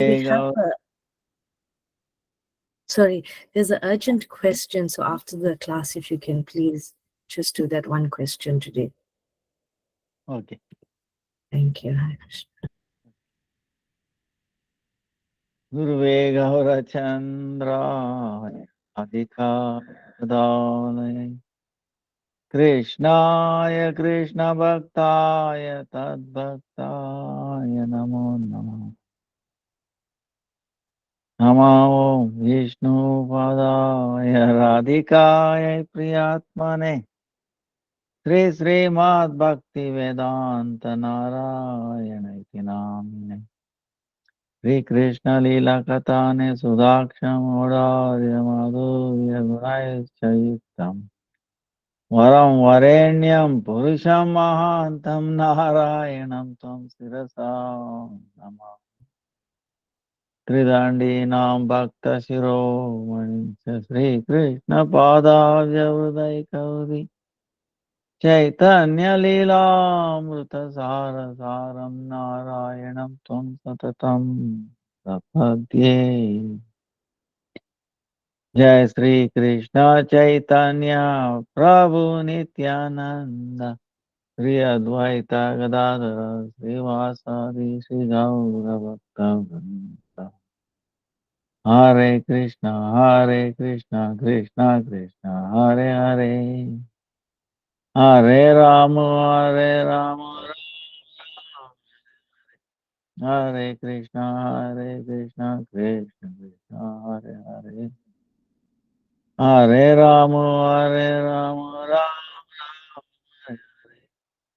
We have sorry, there's an urgent question. So after the class, if you can please just do that one question today. Okay. Thank you. Hare Krishna. Gurve Gaura Chandra Adhika Dalai Krishnaya Krishna Bhaktaya Tad Bhaktaya Namo Namo Namo Vishnu Padaya Radhikaya Priyatmane Sri Sri Mad Bhakti Vedanta Narayana Iti Namine Sri Krishna Lila Katane Sudaksham Odadya Madhurya Gunayachayuktam Varam Varenyam Purusham Mahantam Narayanam Tam Sirasa Nama Tridandi Nam Bhakta Shiro Manisha Sri Krishna Padavya Vrudaika Kauri Chaitanya Lila Mrita Sara Saram Narayanam Tam Satatam Prapadye Jai Sri Krishna Chaitanya Prabhu Nityananda Sri Advaita Gadadara Srivasadi Sri Gaura Bhakta Hare Krishna Krishna Krishna Hare Hare Hare Rama Hare Krishna Krishna Krishna Hare Hare Hare Rama Rama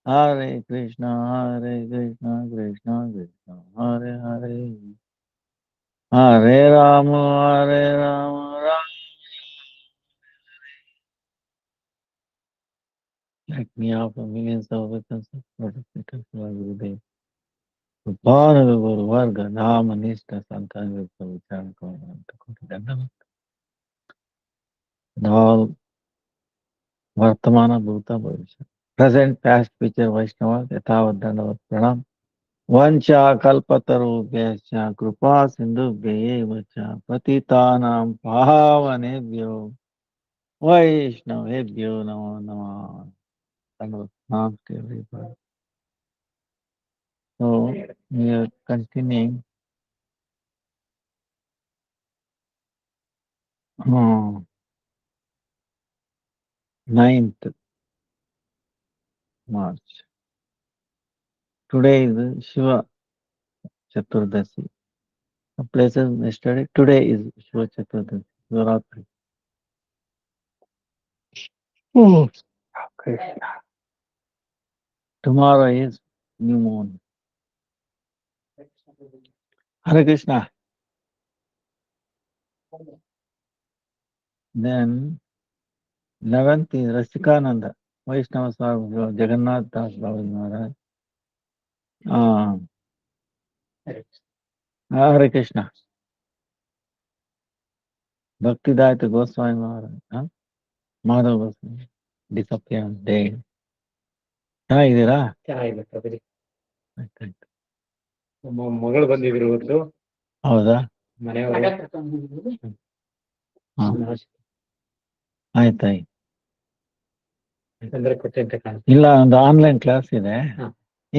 Hare Krishna Krishna Krishna Hare Hare Hare Rama Rama Like me offer millions of victims of protectors of Gurudev. Upon the Guru Varga, Nama Nishta Santan Vichan Kodan. All Vartamana Bhuta Bhavisha. Present, past, future Vaishnava, Yathavat Dandavat Pranam. Vancha Kalpatarubhyascha Krupa Sindhubhyevacha Patitanam Pavanebhyo Vaishnavebhyo Namo Namah. Dandavat Pranam to everybody. So, we are continuing 9th March. Today is Shiva Chaturdasi. The places yesterday. Today is Shiva Chaturdasi. Shiva-rātrī. Oh, Krishna. Tomorrow is new moon. Hare Krishna. Then 11th is Rasikananda, Vaishnava Swami, Jagannath Das Babaji Maharaj. Hare Krishna. Bhaktivedanta Goswami Maharaj. Madhava Goswami. Disappearance day. ಚೆನ್ನಾಗಿದ್ದೀರಾ? ಮಗಳು ಬಂದಿದ್ರು ಇವತ್ತು. ಹೌದಾ? ಆಯ್ತಾಯ್ತು. ಇಲ್ಲ, ಒಂದು online class ಇದೆ.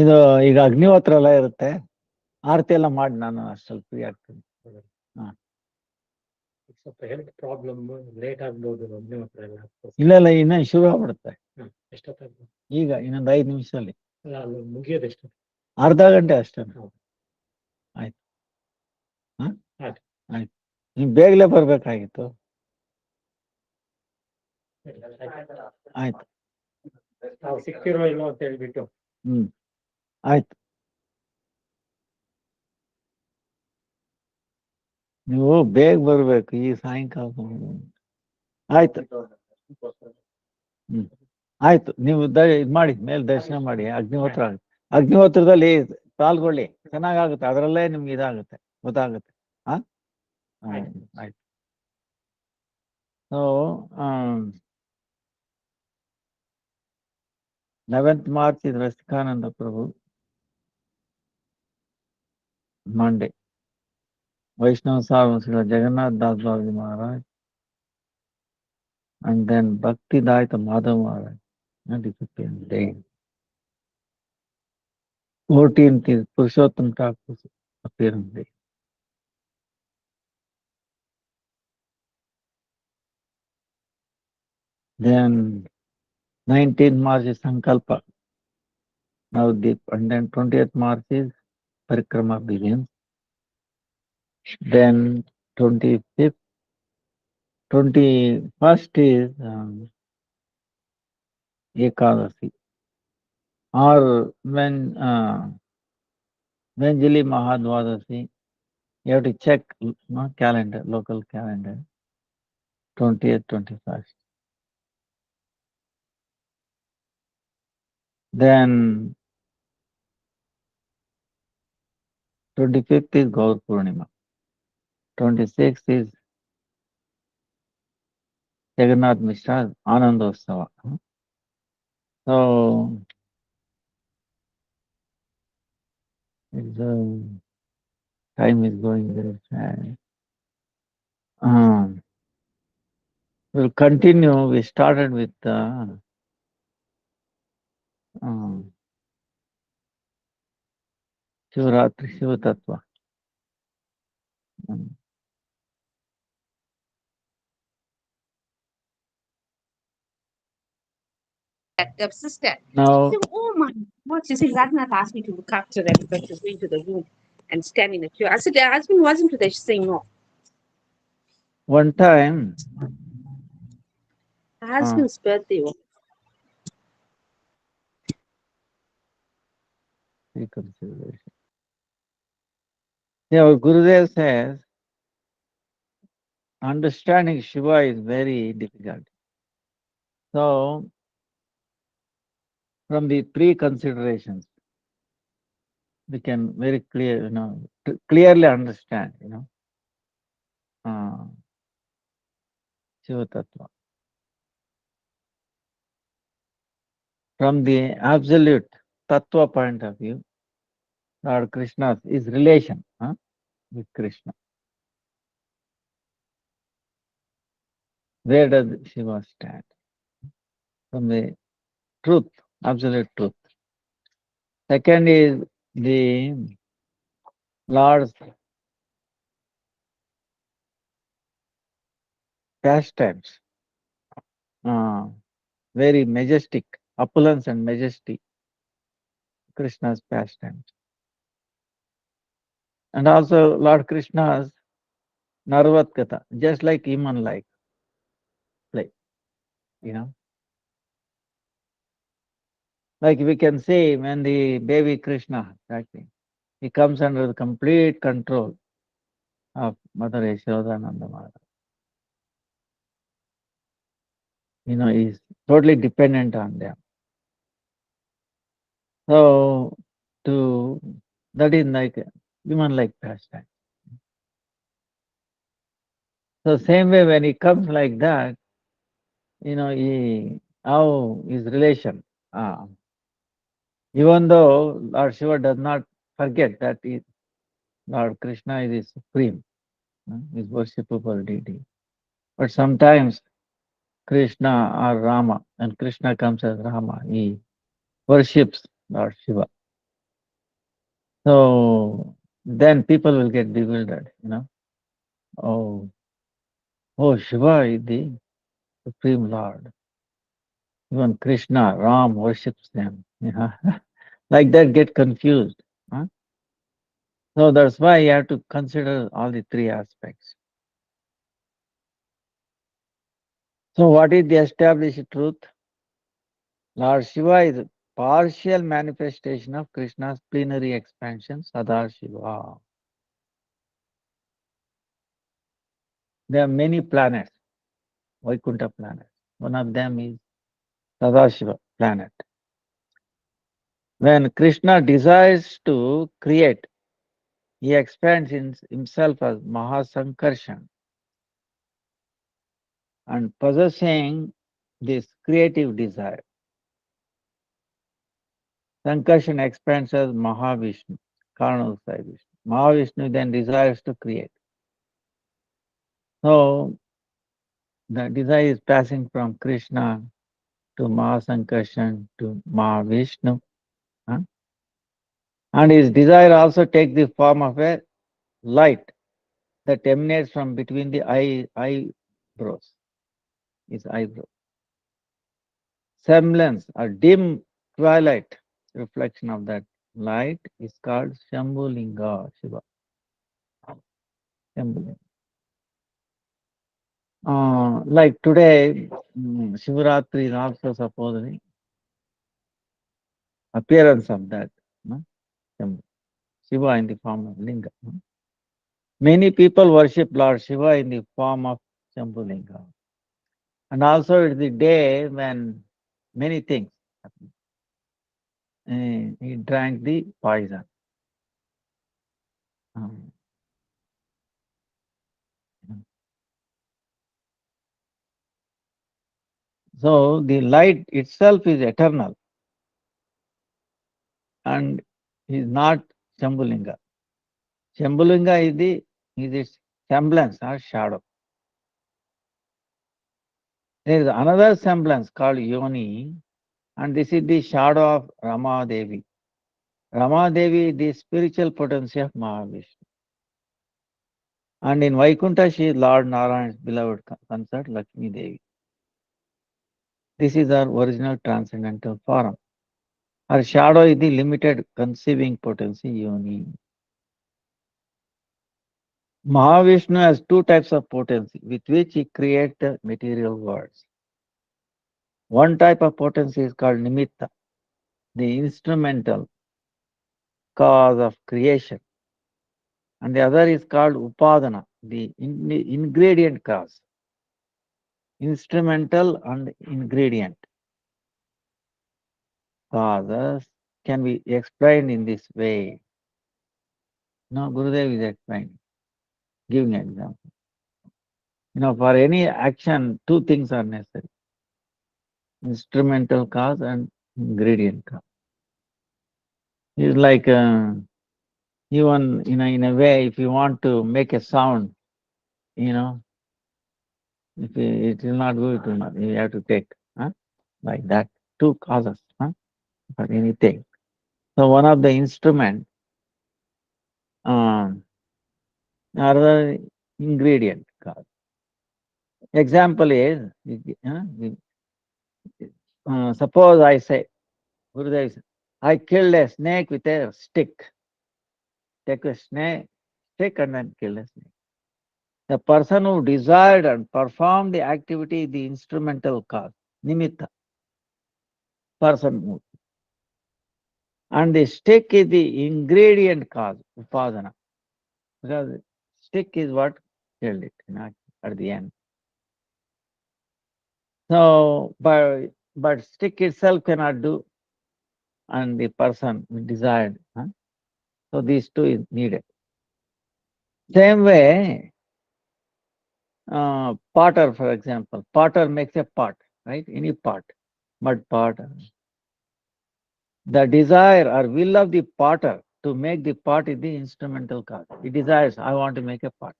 ಇದು ಈಗ ಅಗ್ನಿಹೋತ್ರ ಎಲ್ಲ ಇರುತ್ತೆ, ಆರತಿ ಎಲ್ಲ ಮಾಡಿ ನಾನು ಅಷ್ಟಲ್ಲಿ ಫ್ರೀ ಆಗ್ತೀನಿ. ಸ್ವಲ್ಪ ಹೆಲ್ತ್ ಪ್ರಾಬ್ಲಮ್, ಲೇಟ್ ಆಗ್ಬೋದು. ಇಲ್ಲ ಇಲ್ಲ, ಇನ್ನ ಶುರು ಆಗ್ಬಿಡುತ್ತೆ. ಎಷ್ಟೊತ್ತಾಗ್ಬೋದು? ಈಗ ಇನ್ನೊಂದು 5 ನಿಮಿಷದಲ್ಲಿ ಮುಗಿಯೋದು ಎಷ್ಟು? ಅರ್ಧ ಗಂಟೆ ಅಷ್ಟೇ. ಆಯ್ತು. ಆಯ್ತು, ನೀವು ಬೇಗಲೇ ಬರ್ಬೇಕಾಗಿತ್ತು. ಆಯ್ತು, ನಾವು ಸಿಕ್ತಿರೋ ಇಲ್ಲೋ ಅಂತ ಹೇಳ್ಬಿಟ್ಟು. ಆಯ್ತು. ನೀವು ಬೇಗ ಬರ್ಬೇಕು ಈ ಸಾಯಂಕಾಲ. ಆಯ್ತು. ಆಯ್ತು, ನೀವು ಇದ್ ಮಾಡಿ, ಮೇಲೆ ದರ್ಶನ ಮಾಡಿ. ಅಗ್ನಿಹೋತ್ರದಲ್ಲಿ ಪಾಲ್ಗೊಳ್ಳಿ, ಚೆನ್ನಾಗಾಗುತ್ತೆ. ಅದರಲ್ಲೇ ನಿಮ್ಗೆ ಇದಾಗುತ್ತೆ, ಗೊತ್ತಾಗುತ್ತೆ. ಆಯ್ತು. So 11th March is Rasikananda Prabhu, Monday. Vaishnava Sarvam Srila Jagannath Das Babaji Maharaj, and then Bhakti Daita Madhav Maharaj. And it became day. 14th is Purushottam Thakur's appearance day. Then 19th March is Sankalpa. Now and then 20th March is Parikrama begins. Then 25th, 21st is Ekadasi. Or when Jili Mahadvadasi, you have to check calendar, local calendar, 20th, 21st. Then 25th is Gaur Purnima. 26th is Jagannath Mishra Anandosava. So the time is going very fast. We'll continue. We started with Śiva-rātrī, Shiva Tattva. Sister. Now, So, oh my God, she said, Raghunath asked me to look after them because she's going to the room and stand in a queue. I said, her husband wasn't there. She's saying no. one time, Her husband's birthday was. reconsideration. Our Gurudev says, understanding Shiva is very difficult. So, from the pre-considerations, we can very clear, clearly understand, Shiva Tattva. From the absolute Tattva point of view, Lord Krishna's is relation with Krishna. Where does Shiva stand? From the truth, absolute truth. Second is the Lord's pastimes, very majestic, opulence and majesty, Krishna's pastimes. And also Lord Krishna's Narvatkata, just like human-like play, Like we can say when the baby Krishna, exactly, he comes under the complete control of Mother Yashoda and Nanda Maharaj. He's totally dependent on them. So, that is like human-like pastime. So same way when he comes like that, how his relation, even though Lord Shiva does not forget that Lord Krishna is his supreme, his worshipable deity. But sometimes Krishna or Rama, and Krishna comes as Rama, he worships Lord Shiva. So then people will get bewildered, Oh, Shiva is the Supreme Lord. Even Krishna, Ram worships them. Like that, get confused. So that's why you have to consider all the three aspects. So what is the established truth? Lord Shiva is a partial manifestation of Krishna's plenary expansion, Sada Shiva. There are many planets, Vaikuntha planets. One of them is Sadashiva planet. When Krishna desires to create, he expands himself as Mahā Śiva-rātrī, and possessing this creative desire. Sankarsana expands as Mahavishnu, Karna Vishnu. Mahavishnu then desires to create. So the desire is passing from Krishna to Mahā to Mahā huh? And his desire also takes the form of a light that emanates from between the eyebrows, his eyebrow. Semblance, a dim twilight reflection of that light is called Shambhulinga Shiva. Shambhulinga. Like today, Shiva-rātrī is also supposedly appearance of that Shambhu. Shiva in the form of Linga. Many people worship Lord Shiva in the form of Shambhulinga. And also it's the day when many things happen. He drank the poison. So the light itself is eternal and is not Shambhulinga. Shambhulinga is its semblance or shadow. There is another semblance called Yoni, and this is the shadow of Rama Devi. Rama Devi is the spiritual potency of Mahā. And in Vaikuntha, she is Lord Narayan's beloved consort, Lakshmi Devi. This is her original transcendental form. Her shadow is the limited conceiving potency, Yoni. Mahavishnu has two types of potency with which he creates the material worlds. One type of potency is called Nimitta, the instrumental cause of creation. And the other is called Upadana, the ingredient cause. Instrumental and ingredient causes can be explained in this way. Now, Gurudev is explaining, giving an example. For any action, two things are necessary. Instrumental cause and ingredient cause. It's like, even in a way, if you want to make a sound, if it will not go, it will not. You have to take, like that. Two causes, for anything. So one of the instrument, another ingredient cause. Example is, suppose I say, Gurudev says, I killed a snake with a stick. Take a stick and then kill a snake. The person who desired and performed the activity is the instrumental cause, nimitta, person. And the stick is the ingredient cause, upadana. Because stick is what killed it at the end. So, but stick itself cannot do, and the person desired. So these two is needed. Same way, potter, for example, potter makes a pot, right? Any pot, mud pot. The desire or will of the potter to make the pot is the instrumental cause. He desires, I want to make a pot.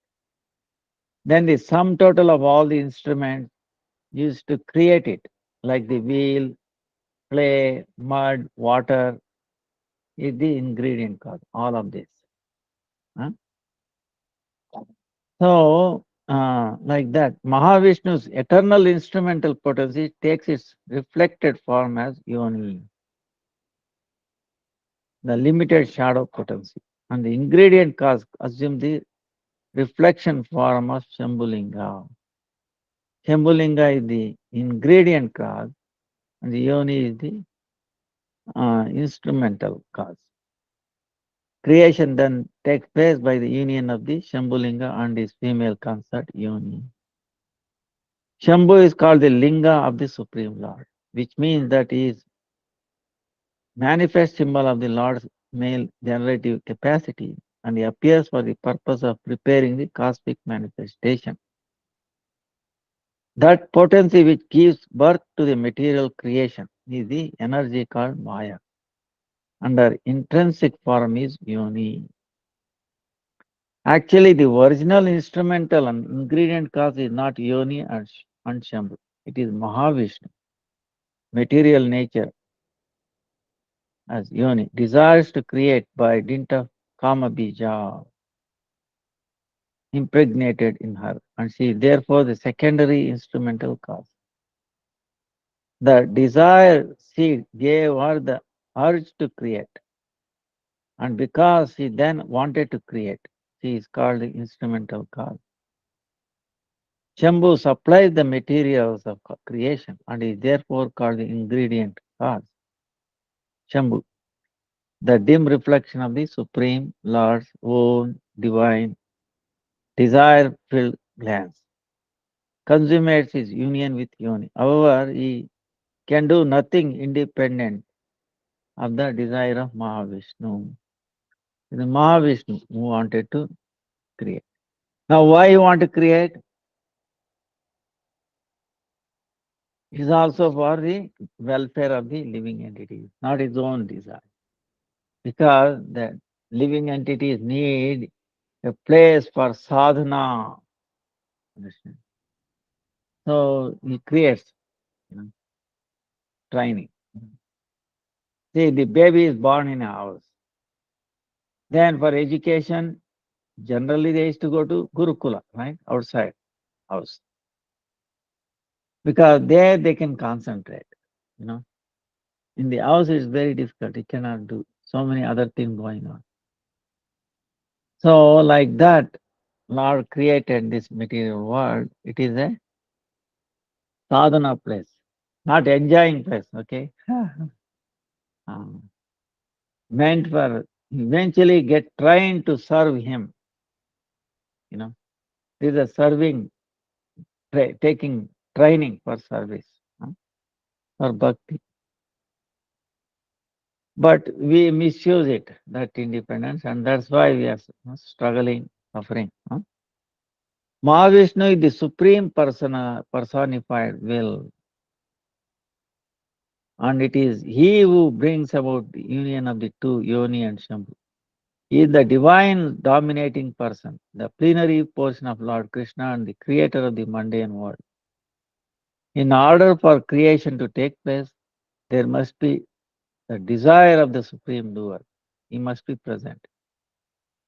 Then the sum total of all the instruments used to create it, like the wheel, clay, mud, water, is the ingredient cause, all of this. So, like that, Mahavishnu's eternal instrumental potency takes its reflected form as Yoni, the limited shadow potency, and the ingredient cause assume the reflection form of Shambhulinga. Shambhulinga is the ingredient cause, and the Yoni is the instrumental cause. Creation then takes place by the union of the Shambhulinga and his female consort Yoni. Shambhu is called the Linga of the Supreme Lord, which means that he is manifest symbol of the Lord's male generative capacity, and he appears for the purpose of preparing the cosmic manifestation. That potency which gives birth to the material creation is the energy called Maya. And her intrinsic form is Yoni. Actually, the original instrumental and ingredient cause is not Yoni and Shambhu. It is Mahavishnu, material nature as Yoni, desires to create by dint of Kama Bija impregnated in her, and she is therefore the secondary instrumental cause. The desire seed gave her the urge to create, and because she then wanted to create, she is called the instrumental cause. Shambhu supplies the materials of creation and is therefore called the ingredient cause. Shambhu, the dim reflection of the Supreme Lord's own divine desire-filled glance, consummates his union with Yoni. However, he can do nothing independent of the desire of Mahavishnu. It is Mahavishnu who wanted to create. Now, why he want to create? Is also for the welfare of the living entities, not his own desire. Because the living entities need a place for sadhana. Understand? So he creates, training. See, the baby is born in a house. Then for education, generally they used to go to Gurukula, right? Outside house. Because there they can concentrate, In the house it's very difficult. You cannot do so many other things going on. So like that, Lord created this material world. It is a sadhana place, not enjoying place, okay? Meant for eventually get trained to serve him. This is a serving, taking training for service, for bhakti. But we misuse it, that independence, and that's why we are struggling, suffering. Mahavishnu is the supreme personified will, and it is he who brings about the union of the two, Yoni and Shambhu. He is the divine dominating person, the plenary portion of Lord Krishna and the creator of the mundane world. In order for creation to take place, there must be the desire of the supreme doer. He must be present.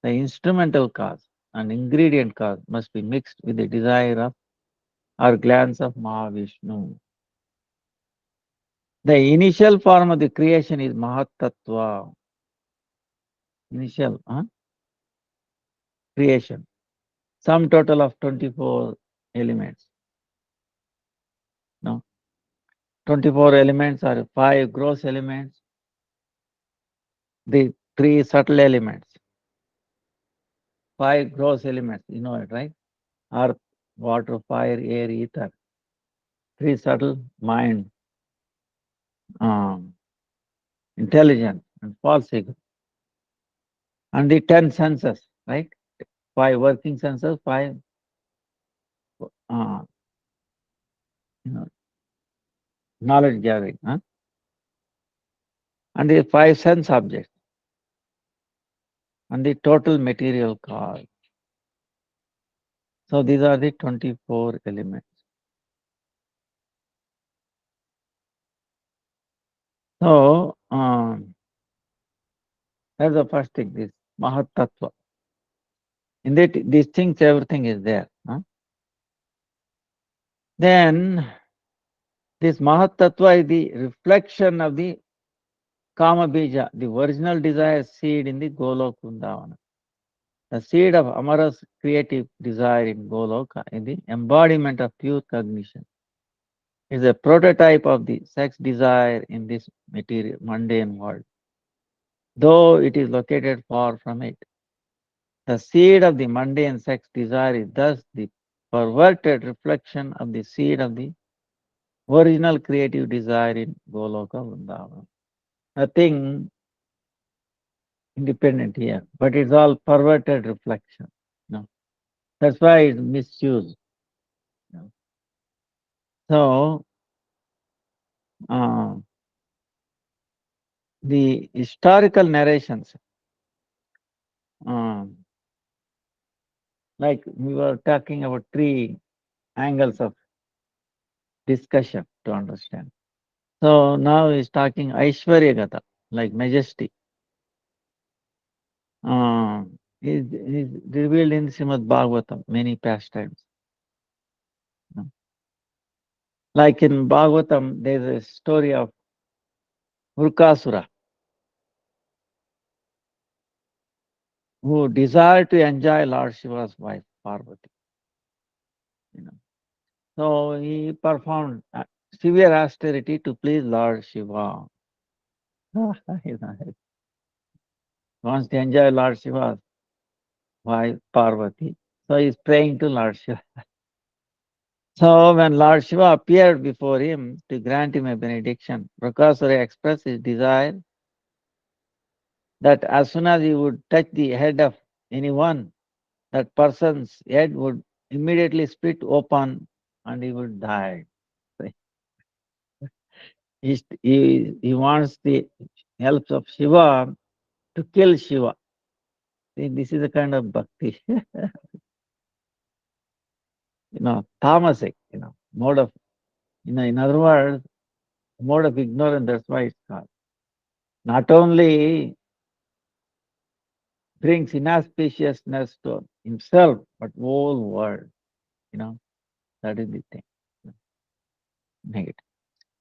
The instrumental cause and ingredient cause must be mixed with the desire of or glance of Mahavishnu. The initial form of the creation is Mahatattva. Initial creation. Sum total of 24 elements. No? 24 elements are 5 gross elements, the 3 subtle elements. 5 gross elements, you know it, right? Earth, water, fire, air, ether. 3 subtle, mind, intelligence, and false ego. And the 10 senses, right? 5 working senses, 5 knowledge gathering, and the 5 sense objects, and the total material cause. So these are the 24 elements. So that's the first thing, this Mahatattva. In that, these things, everything is there. Then this Mahatattva is the reflection of the Kama Bija, the original desire seed in the Golok Vrindavan. The seed of Amara's creative desire in Goloka is the embodiment of pure cognition. It is a prototype of the sex desire in this material mundane world, though it is located far from it. The seed of the mundane sex desire is thus the perverted reflection of the seed of the original creative desire in Goloka Vrindavan. Nothing independent here, but it's all perverted reflection. That's why it's misused. So, the historical narrations Like we were talking about 3 angles of discussion to understand. So now he's talking Aishwaryagata, like majesty. Is revealed in Srimad Bhagavatam, many pastimes. Like in Bhagavatam, there's a story of Vrukasura, who desired to enjoy Lord Shiva's wife, Parvati. So he performed severe austerity to please Lord Shiva. Wants to enjoy Lord Shiva's wife, Parvati. So he's praying to Lord Shiva. So when Lord Shiva appeared before him to grant him a benediction, Vrukasura expressed his desire that as soon as he would touch the head of anyone, that person's head would immediately split open and he would die. He wants the help of Shiva to kill Shiva. See, this is a kind of bhakti. Tamasic, mode of, in other words, mode of ignorance, that's why it's called. Not only brings inauspiciousness to himself, but whole world, that is the thing. Negative.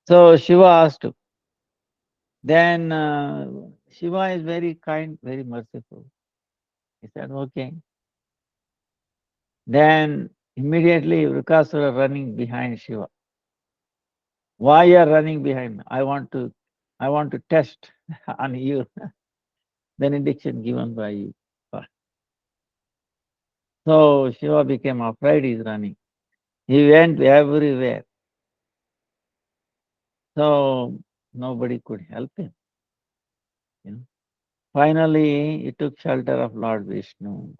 So Shiva asked to. Then Shiva is very kind, very merciful. He said, okay. Then immediately Vrukasura running behind Shiva. Why you are running behind me? I want to test on you. Benediction given by you. So Shiva became afraid he's running. He went everywhere. So nobody could help him. Finally, he took shelter of Lord Vishnu.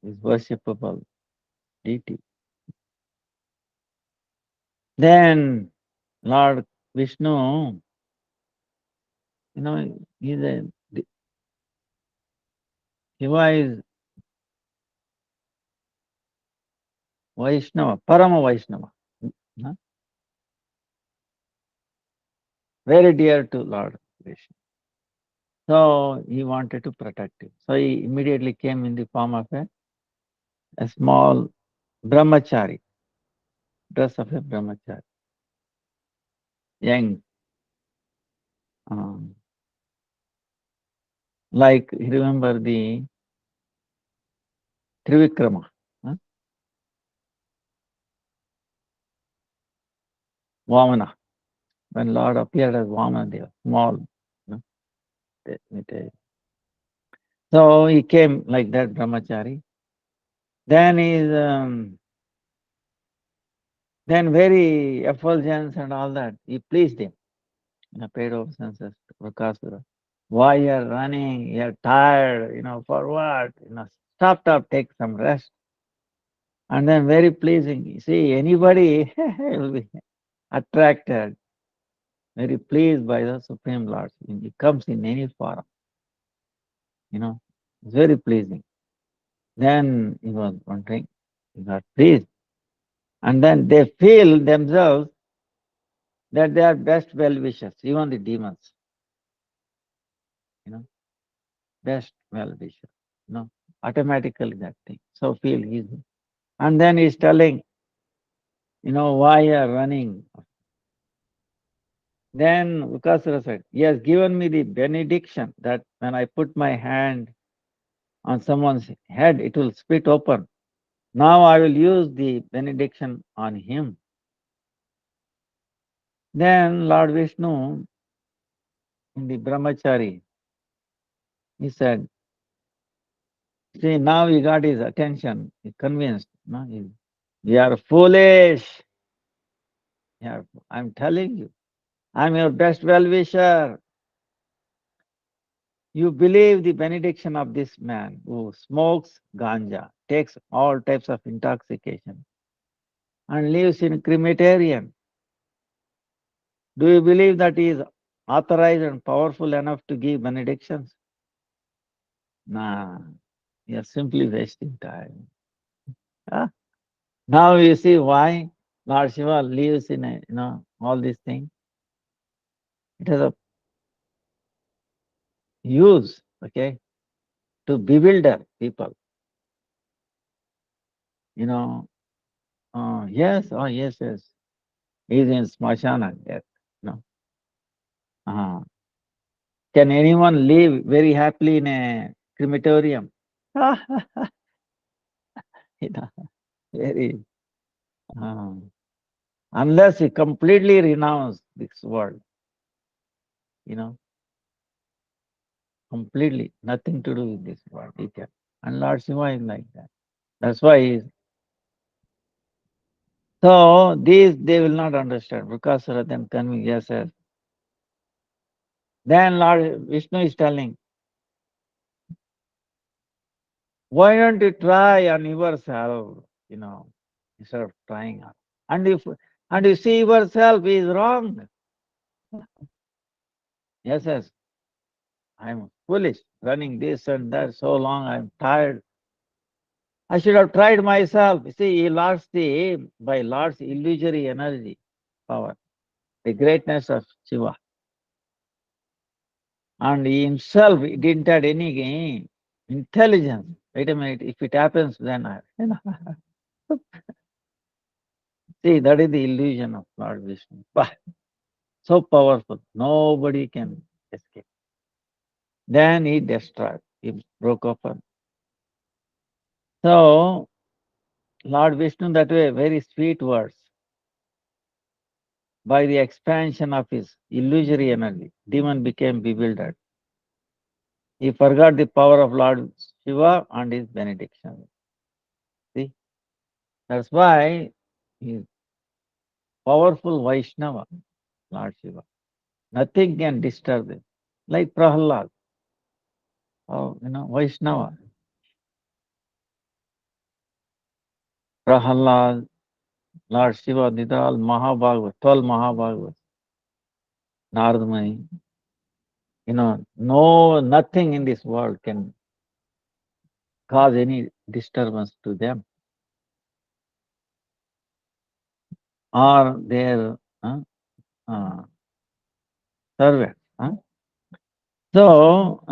His worshipable deity. Then Lord Vishnu, he's a Shiva is Vaishnava, Parama Vaishnava. Very dear to Lord Vishnu. So he wanted to protect him. So he immediately came in the form of a small brahmachari, dress of a brahmachari, young. Like, you remember the Trivikrama. Vamana. When Lord appeared as Vamana, they were small. So he came like that brahmachari. Then then very effulgence and all that. He pleased him. Paid obeisances to Vrukasura. Why you are running? You are tired. For what? Stop, take some rest. And then very pleasing. You see, anybody will be attracted, very pleased by the Supreme Lord. When he comes in any form, it's very pleasing. Then he was wondering, he got pleased. And then they feel themselves that they are best well-wishers, even the demons. Best well-wisher. Automatically that thing. So feel easy. And then he's telling, why you are running. Then Vrukasura said, he has given me the benediction that when I put my hand on someone's head, it will split open. Now I will use the benediction on him. Then Lord Vishnu, in the brahmachari, he said, see, now he got his attention. He's convinced. You are foolish. I'm telling you, I'm your best well-wisher. You believe the benediction of this man who smokes ganja, takes all types of intoxication, and lives in crematorium. Do you believe that he is authorized and powerful enough to give benedictions? Nah, You are simply wasting time. Ah, now you see why Lord Shiva lives in all these things. It has a use, okay, to bewilder people. Yes, oh yes, yes. He's in Smashana, yes. No. Uh, can anyone live very happily in a crematorium? You know, very unless he completely renounce this world, you know, completely nothing to do with this world. He can. And Lord Shiva is like that. That's why he is. So these they will not understand because then convinced, yes, yes. Then Lord Vishnu is telling, why don't you try on yourself, instead of trying on. And you see yourself is wrong. Yes, yes. I'm foolish, running this and that so long, I'm tired. I should have tried myself. You see, he lost by Lord's illusory energy, power, the greatness of Shiva. And he himself didn't have any intelligence. Wait a minute, if it happens, then see, that is the illusion of Lord Vishnu. Bah, so powerful, nobody can escape. Then he destroyed, he broke open. So, Lord Vishnu, that way, very sweet words. By the expansion of his illusory energy, demon became bewildered. He forgot the power of Lord Shiva and his benediction. See, that's why he is powerful Vaishnava, Lord Shiva. Nothing can disturb him. Like Prahalad, Vaishnava. Prahalad, Lord Shiva, these are all Mahabhagavad, 12 Mahabhagavad, Narad Muni. No, nothing in this world can cause any disturbance to them or their servants. So,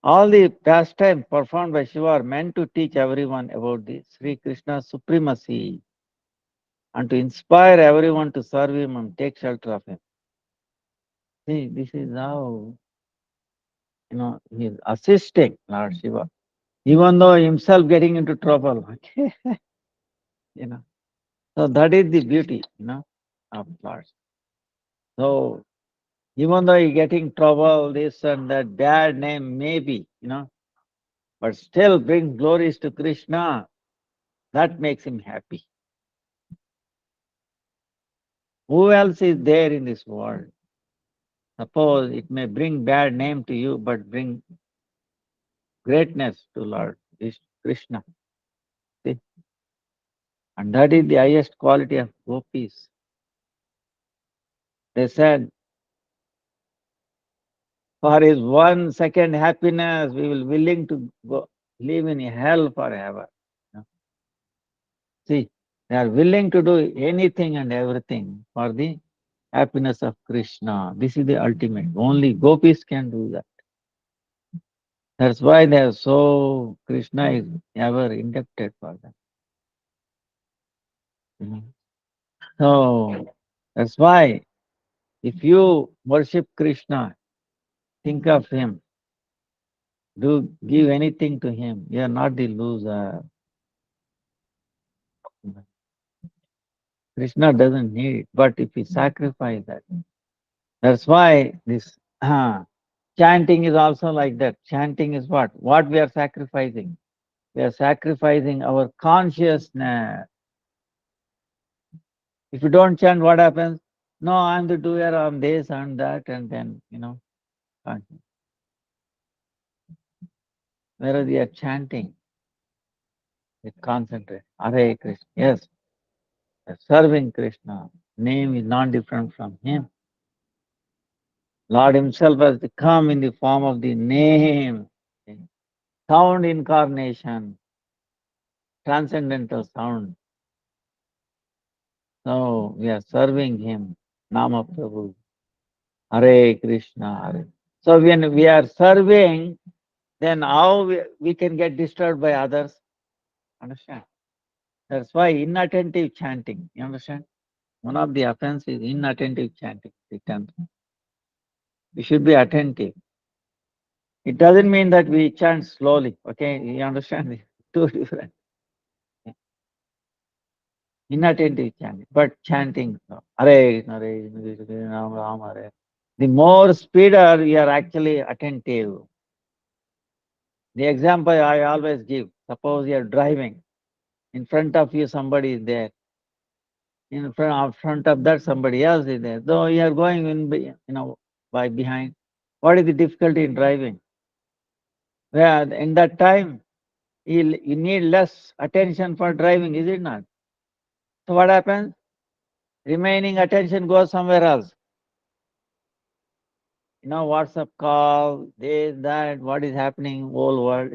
all the pastimes performed by Shiva are meant to teach everyone about the Sri Krishna's supremacy and to inspire everyone to serve him and take shelter of him. See, this is how, he is assisting Lord Shiva, even though himself getting into trouble. Okay, So that is the beauty, of Lord. So even though he getting trouble, this and that, bad name maybe, but still bring glories to Krishna, that makes him happy. Who else is there in this world? Suppose it may bring bad name to you, but bring greatness to Lord Krishna. See? And that is the highest quality of gopis. They said, for his 1 second happiness, we will willing to go live in hell forever. See, they are willing to do anything and everything for the happiness of Krishna. This is the ultimate. Only gopis can do that. That's why they are so, Krishna is ever indebted for them. So, that's why if you worship Krishna, think of him, do give anything to him, you are not the loser. Krishna doesn't need it, but if we sacrifice that, that's why this chanting is also like that. Chanting is what? What we are sacrificing? We are sacrificing our consciousness. If you don't chant, what happens? No, I'm the doer on this and that, and then, conscious. Whereas we are chanting, we concentrate. Hare Krishna. Yes, serving Krishna. Name is not different from him. Lord himself has to come in the form of the name, sound incarnation, transcendental sound. So we are serving him, Nama Prabhu, Hare Krishna, Hare. So when we are serving, then how we can get disturbed by others? Understand? That's why inattentive chanting. You understand? One of the offenses is inattentive chanting. We should be attentive. It doesn't mean that we chant slowly. Okay, you understand? Two different. Inattentive chanting, but chanting Hare, Hare, Rama, Rama, Hare. The more speeder you are actually attentive. The example I always give: suppose you are driving, in front of you somebody is there, front of that somebody else is there. Though you are going by behind, what is the difficulty in driving? Well, in that time, you need less attention for driving, is it not? So what happens? Remaining attention goes somewhere else. WhatsApp call, this, that, what is happening, whole world.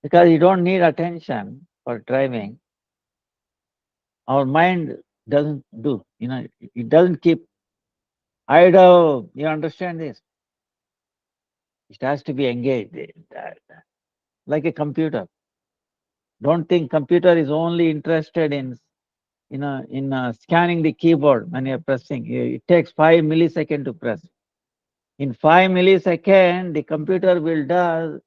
Because you don't need attention for driving. Our mind doesn't do, it doesn't keep idle. You understand this? It has to be engaged. Like a computer. Don't think computer is only interested in scanning the keyboard when you're pressing. It takes 5 milliseconds to press. In 5 milliseconds, the computer will do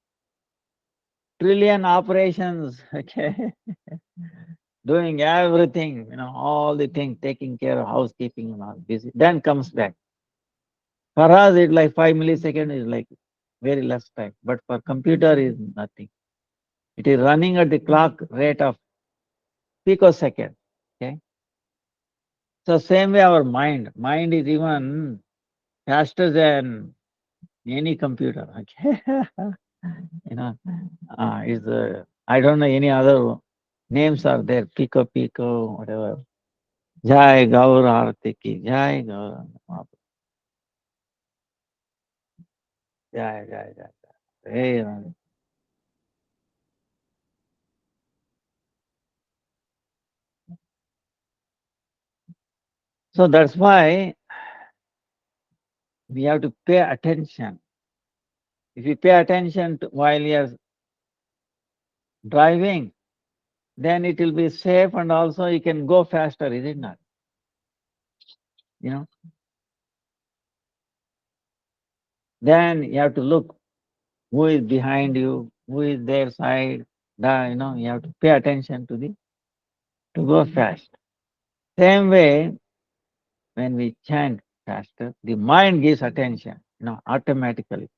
trillion operations, okay? Doing everything, all the things, taking care of housekeeping and all, busy. Then comes back. For us, it's like 5 milliseconds is like very less time. But for computer is nothing. It is running at the clock rate of picosecond. Okay. So same way our mind is even faster than any computer. Okay. Is I don't know any other names are there. Pico, whatever. Jai Gaur Arati ki Jai Gaur. Jai. Hey, so that's why we have to pay attention. If you pay attention while you're driving, then it will be safe and also you can go faster, is it not? Then you have to look who is behind you, who is their side. You have to pay attention to go fast. Same way, when we chant faster, the mind gives attention, automatically.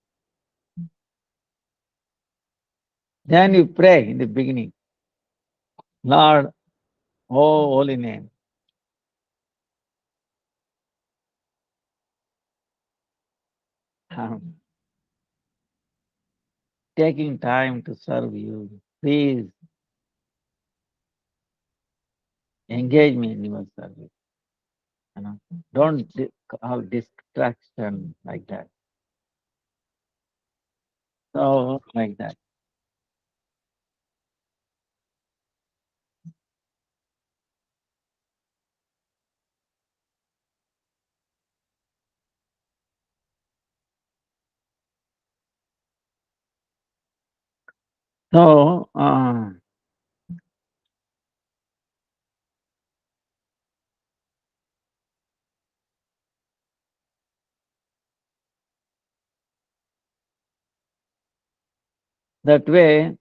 Then you pray in the beginning, Lord, oh holy name. Taking time to serve you, please engage me in your service. Don't have distraction like that. So like that. So that way,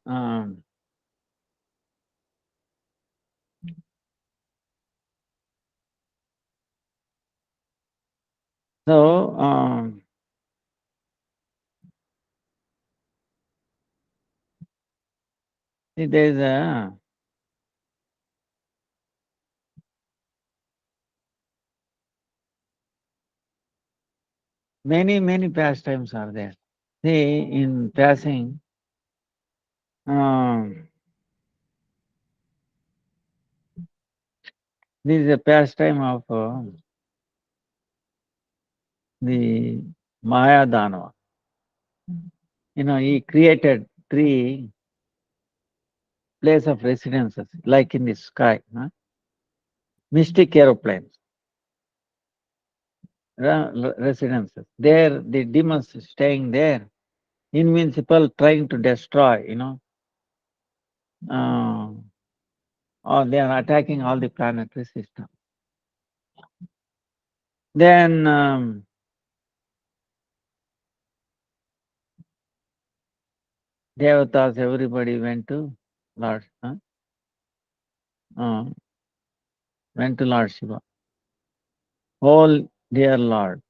see, there's many pastimes are there. See, in passing, this is a pastime of the Mahā. He created 3 places of residences, like in the sky, mystic aeroplanes, residences. There, the demons staying there, invincible, trying to destroy, or they are attacking all the planetary system. Then Devatas, everybody went to Lord, went to Lord Shiva. Oh, dear Lord,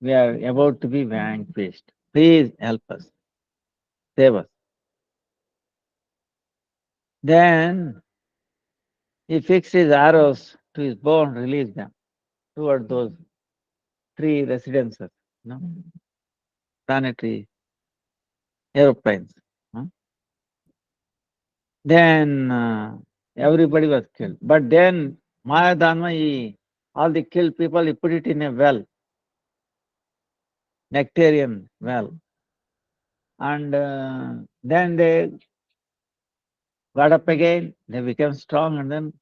we are about to be vanquished. Please help us, save us. Then he fixed his arrows to his bow and released them toward those 3 residences, planetary aeroplanes. Then everybody was killed. But then Mahā, all the killed people, he put it in a well, nectarian well. And then they got up again, they became strong, and then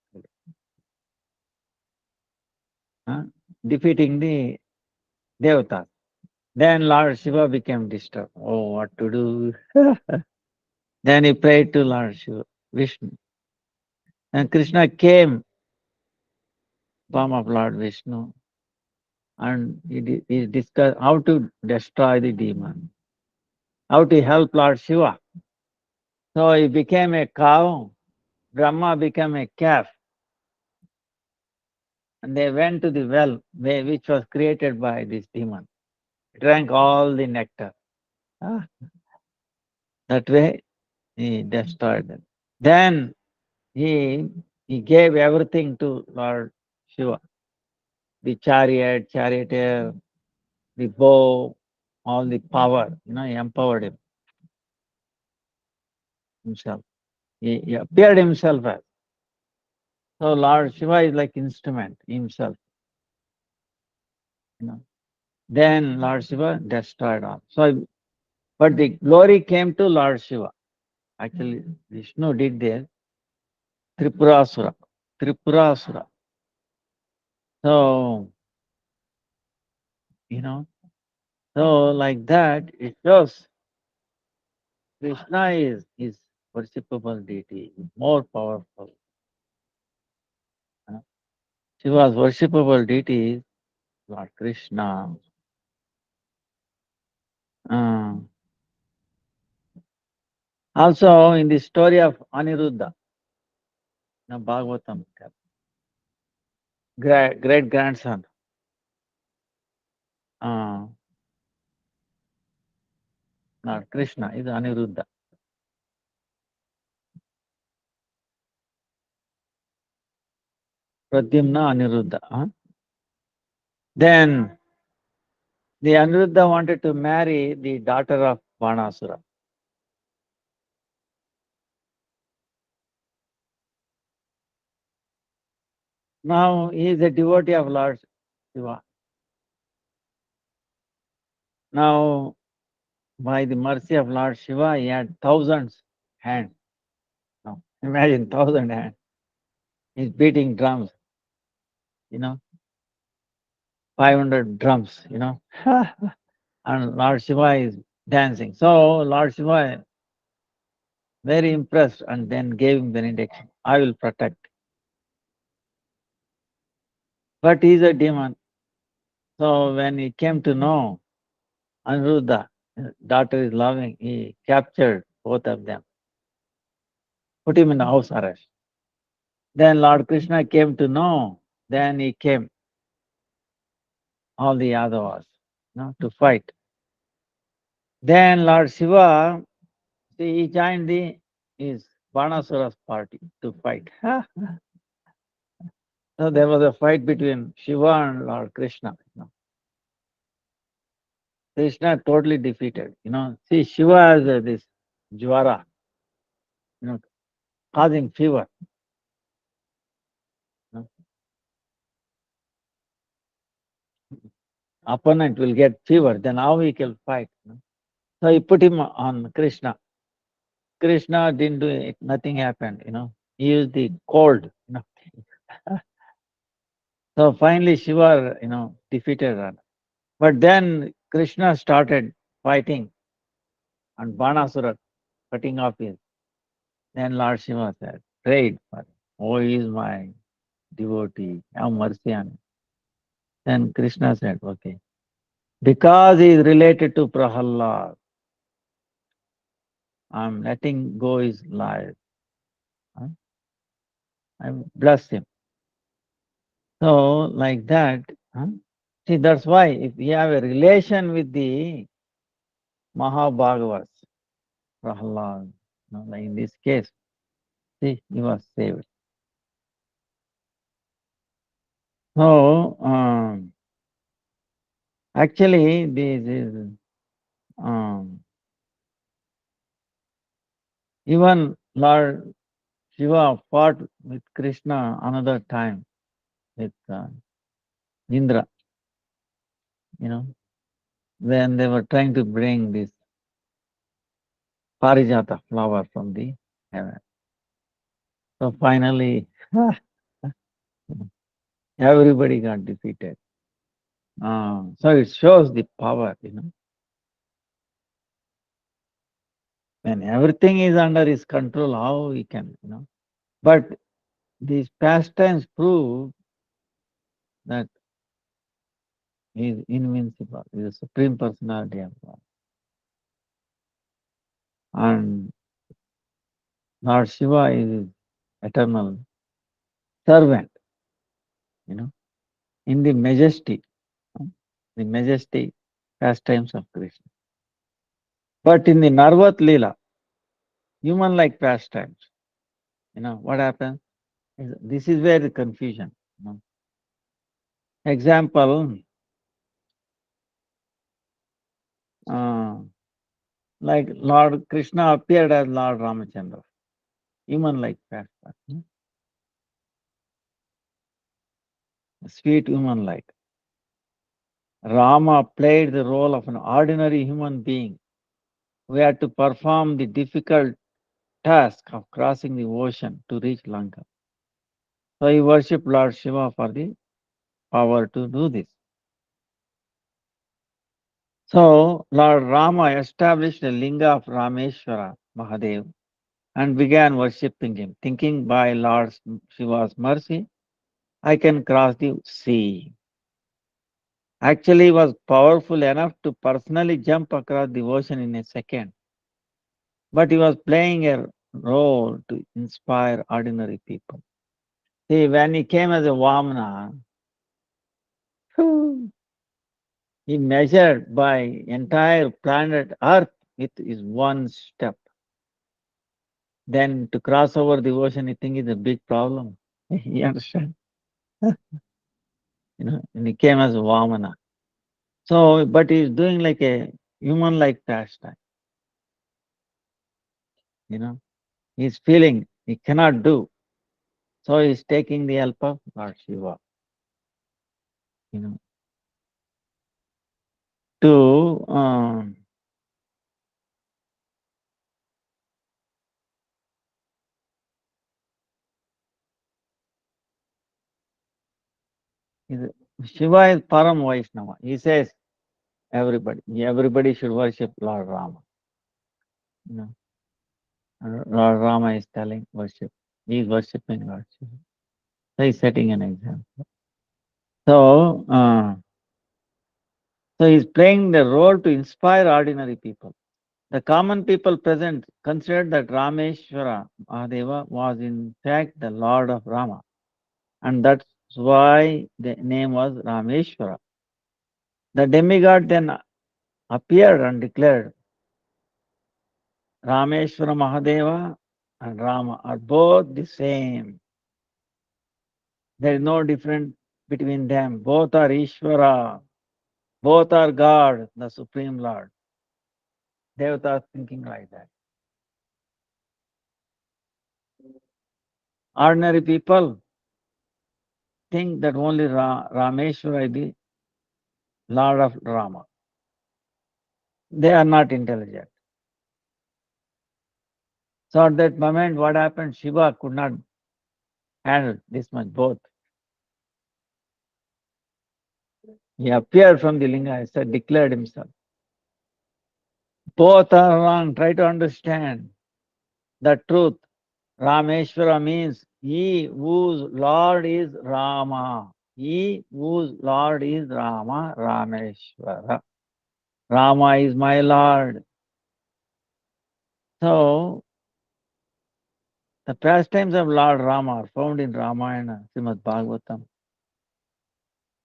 defeating the Devatas. Then Lord Shiva became disturbed. Oh, what to do? Then he prayed to Lord Shiva, Vishnu. And Kṛṣṇa came, form of Lord Vishnu, and he discussed how to destroy the demon, how to help Lord Shiva. So he became a cow, Brahma became a calf, and they went to the well which was created by this demon, drank all the nectar. That way he destroyed them. Then he gave everything to Lord Shiva, the chariot, charioteer, the bow, all the power, he empowered himself. He appeared himself as. So Lord Shiva is like instrument himself. Then Lord Shiva destroyed all. So, but the glory came to Lord Shiva. Actually, Vishnu did there. Tripurasura. Tripurasura. So, so like that, it shows Krishna is worshipable deity, more powerful. Shiva's worshipable deity is Lord Krishna. Also, in the story of Aniruddha, Bhagavatam, great grandson, Lord Krishna is Aniruddha. Pradyumna Aniruddha. Then the Aniruddha wanted to marry the daughter of Banasura. Now he is a devotee of Lord Shiva. Now, by the mercy of Lord Shiva, he had thousands hands. Now, imagine 1,000 hands. He's beating drums, 500 drums, and Lord Shiva is dancing. So Lord Shiva very impressed and then gave him benediction. I will protect. But he is a demon. So when he came to know Aniruddha, daughter is loving, he captured both of them, put him in the house arrest. Then Lord Krishna came to know, then he came, all the Yadavas, to fight. Then Lord Shiva, he joined his Banasura's party to fight. So there was a fight between Shiva and Lord Krishna. Krishna totally defeated. See, Shiva has this jwara, causing fever. opponent will get fever, then how he can fight? So he put him on Krishna. Krishna didn't do it, nothing happened, He used the cold. So finally Shiva, defeated Rana. But then Krishna started fighting and Banasura cutting off his. Then Lord Shiva said, prayed for him. Oh, he is my devotee. Have mercy on him. Then Krishna said, okay. Because he is related to Prahalad, I'm letting go his life. I bless him. So, like that, see, that's why if you have a relation with the Mahabhagavas, Prahalad, like in this case, see, he was saved. So, actually, this is even Lord Shiva fought with Krishna another time with Indra, when they were trying to bring this Parijata flower from the heaven. So finally, everybody got defeated. So it shows the power, When everything is under his control, how he can, But these pastimes prove that he is invincible. He is the Supreme Personality of God. And Lord Shiva is his eternal servant, in the majesty, pastimes of Krishna. But in the Narvat Leela, human-like pastimes, what happens? This is where the confusion. Example, like Lord Krishna appeared as Lord Ramachandra, human-like pastime, sweet human-like. Rama played the role of an ordinary human being who had to perform the difficult task of crossing the ocean to reach Lanka. So he worshipped Lord Shiva for the power to do this. So Lord Rama established a linga of Rameshwara, Mahadev, and began worshipping him, thinking by Lord Shiva's mercy, I can cross the sea. Actually, he was powerful enough to personally jump across the ocean in a second. But he was playing a role to inspire ordinary people. See, when he came as a Vamana, he measured by entire planet Earth with his one step. Then to cross over the ocean, you think is a big problem. You understand? And he came as a Vamana. So, but he's doing like a human-like pastime. He's feeling he cannot do. So he's taking the help of Lord Shiva. To Shiva is Param Vaishnava. He says everybody should worship Lord Rama. Lord Rama is telling worship. He is worshipping Lord Shiva. So he's setting an example. So he's playing the role to inspire ordinary people. The common people present considered that Rameshwara Mahadeva was in fact the Lord of Rama. And that's why the name was Rameshwara. The demigod then appeared and declared, Rameshwara Mahadeva and Rama are both the same. There is no difference between them. Both are Ishvara. Both are God, the Supreme Lord. Devata thinking like that. Ordinary people think that only Rameshwara is the Lord of Rama. They are not intelligent. So at that moment, what happened? Shiva could not handle this much both. He appeared from the linga, he said, declared himself. Both are wrong. Try to understand the truth. Rameshwara means he whose Lord is Rama. He whose Lord is Rama, Rameshwara. Rama is my Lord. So, the pastimes of Lord Rama are found in Ramayana, Srimad Bhagavatam,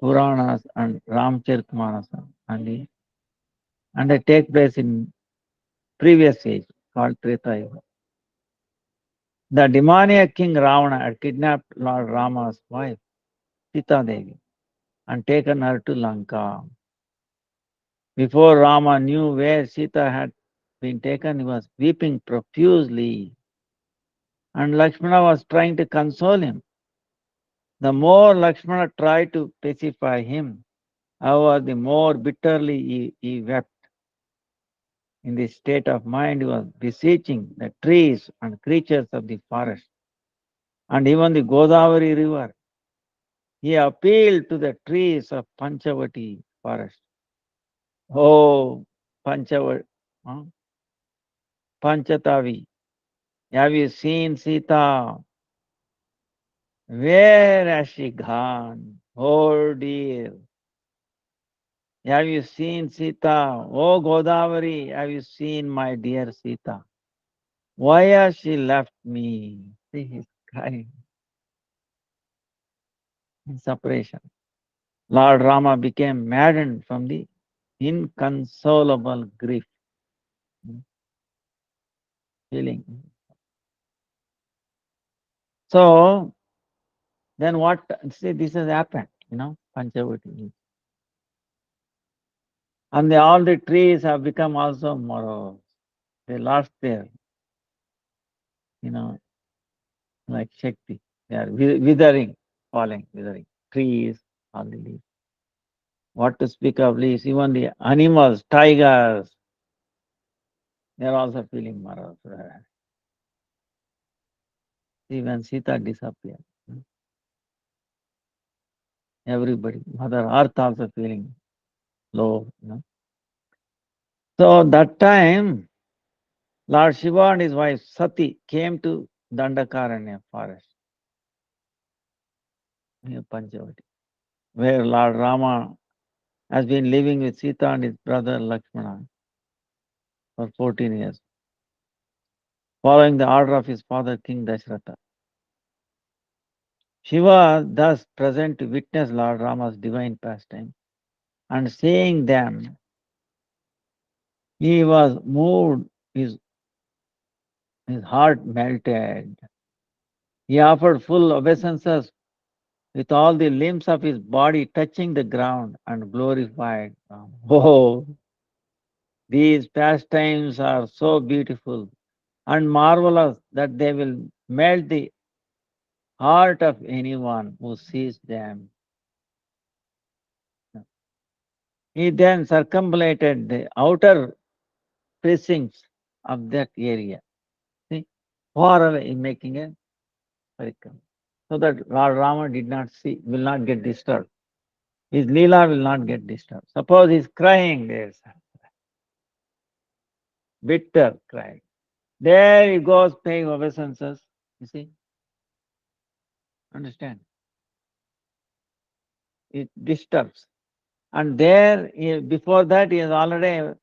Puranas, and Ramcharitmanas, and they take place in previous age called Treta Yuga. The demoniac king Ravana had kidnapped Lord Rama's wife, Sita Devi, and taken her to Lanka. Before Rama knew where Sita had been taken, he was weeping profusely, and Lakshmana was trying to console him. The more Lakshmana tried to pacify him, however, the more bitterly he wept. In this state of mind, he was beseeching the trees and creatures of the forest, and even the Godavari river. He appealed to the trees of Panchavati forest. Oh, Panchavati, Panchatavi, have you seen Sita? Where has she gone? Oh dear. Have you seen Sita? Oh Godavari, have you seen my dear Sita? Why has she left me? See, he's crying in separation. Lord Rama became maddened from the inconsolable grief. Feeling. So, then what? See, this has happened, Panchavati. And all the trees have become also morose. They lost their, like Shakti. They are withering, falling, withering. Trees, all the leaves. What to speak of leaves? Even the animals, tigers, they are also feeling morose. Even Sita disappeared. Everybody, Mother Earth also feeling low. So that time, Lord Shiva and his wife Sati came to Dandakaranya forest near Panchavati, where Lord Rama has been living with Sita and his brother Lakshmana for 14 years, following the order of his father King Dasharatha. Shiva thus present to witness Lord Rama's divine pastime, and seeing them, he was moved, his heart melted. He offered full obeisances with all the limbs of his body touching the ground and glorified Rama. Oh, these pastimes are so beautiful and marvelous that they will melt the heart of anyone who sees them. He then circumambulated the outer precincts of that area. See, far away, in making a parikram, so that Lord Rama will not get disturbed. His Leela will not get disturbed. Suppose he's crying, there's bitter crying. There he goes paying obeisances. You see? Understand? It disturbs. And there, before that, he has already,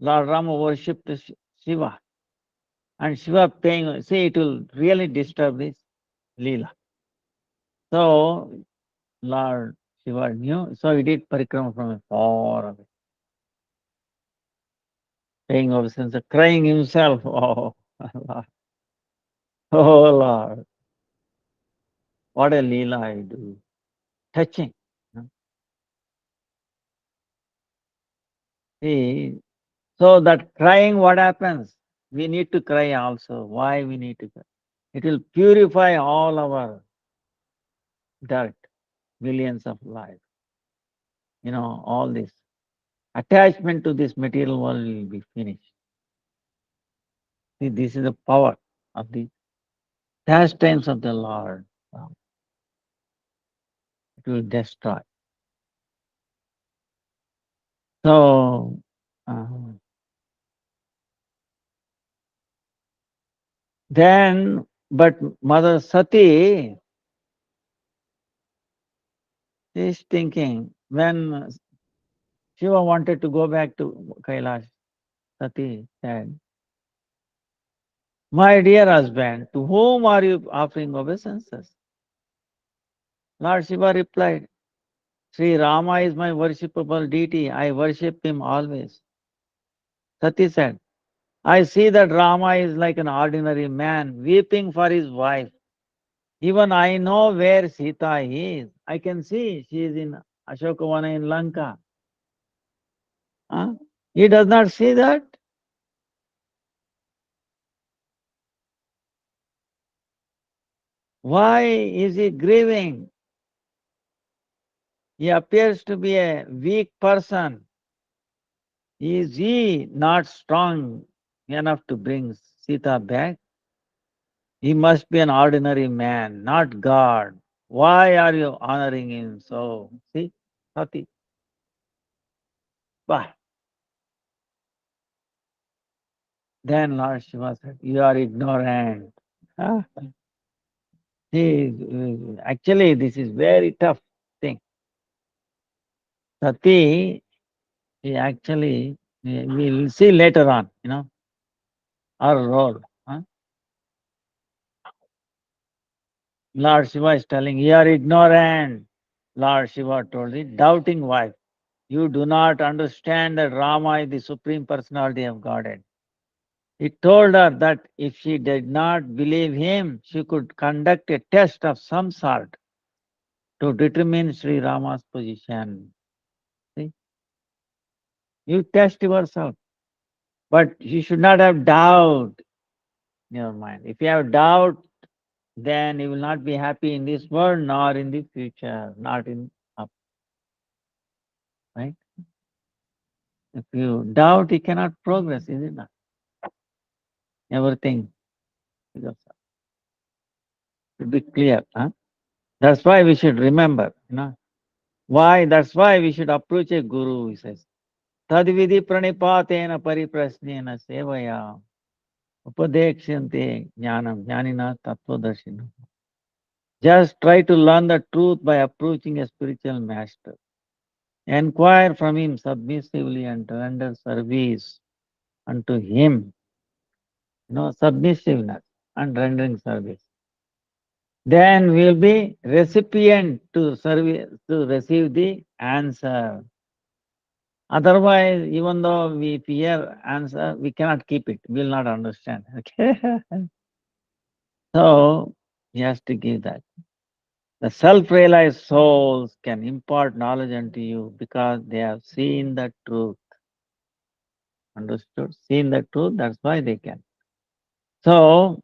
Lord Rama worshipped Shiva. And Shiva paying, see, it will really disturb this Leela. So, Lord Shiva knew, so he did parikrama from far away. Paying obeisance, crying himself. Oh, Lord. Oh, Lord. What a Leela I do. Touching. See, so that crying, what happens? We need to cry also. Why we need to cry? It will purify all our dirt, millions of lives. all this attachment to this material world will be finished. See, this is the power of the pastimes of the Lord. It will destroy. So, then, but Mother Sati is thinking, when Shiva wanted to go back to Kailash, Sati said, "My dear husband, to whom are you offering obeisances?" Lord Shiva replied, "Sri Rama is my worshipable deity. I worship him always." Sati said, "I see that Rama is like an ordinary man weeping for his wife. Even I know where Sita is. I can see she is in Ashokavana in Lanka. Huh? He does not see that? Why is he grieving? He appears to be a weak person. Is he not strong enough to bring Sita back? He must be an ordinary man, not God. Why are you honoring him so?" See, Sati. Bah. Then Lord Shiva said, "You are ignorant." Huh? See, actually, this is very tough thing. Sati, actually, we will see later on, our role. Huh? Lord Shiva is telling, "You are ignorant." Lord Shiva told the doubting wife, "You do not understand that Rama is the Supreme Personality of Godhead." He told her that if she did not believe him, she could conduct a test of some sort to determine Sri Rama's position. See? You test yourself. But you should not have doubt in your mind. If you have doubt, then you will not be happy in this world nor in the future, not in up. Right? If you doubt, you cannot progress, is it not? Everything should be clear. Huh? That's why we should remember. Why? That's why we should approach a guru, he says. Tadvidi pranipatena pariprasnena sevaya upadekshante jnanam jnanina tattvadarshina. Just try to learn the truth by approaching a spiritual master. Enquire from him submissively and render service unto him. Submissiveness and rendering service. Then we will be recipient to receive the answer. Otherwise, even though we hear answer, we cannot keep it. We will not understand. Okay. So he has to give that. The self-realized souls can impart knowledge unto you because they have seen the truth. Understood? Seen the truth, that's why they can. So,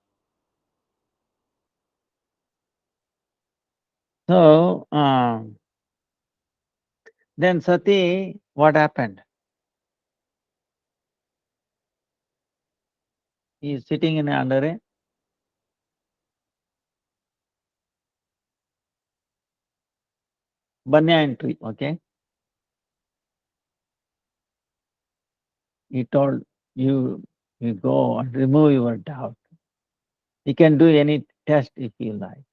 then Sati, what happened? He is sitting under a banyan tree, okay? He told you go and remove your doubt. You can do any test if you like.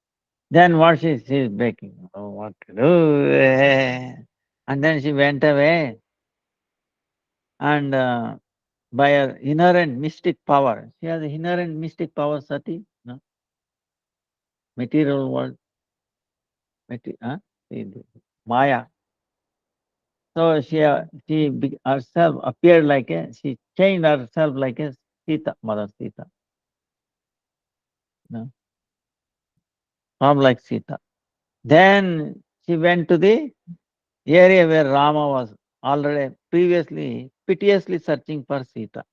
Then what she is begging, oh, what to do? And then she went away. And by her inherent mystic power, she has inherent mystic power, Sati, no? Material world, Maya. So she herself appeared she changed herself like a Sita, Mother Sita, no? Form like Sita. Then she went to the area where Rama was already previously piteously searching for Sita.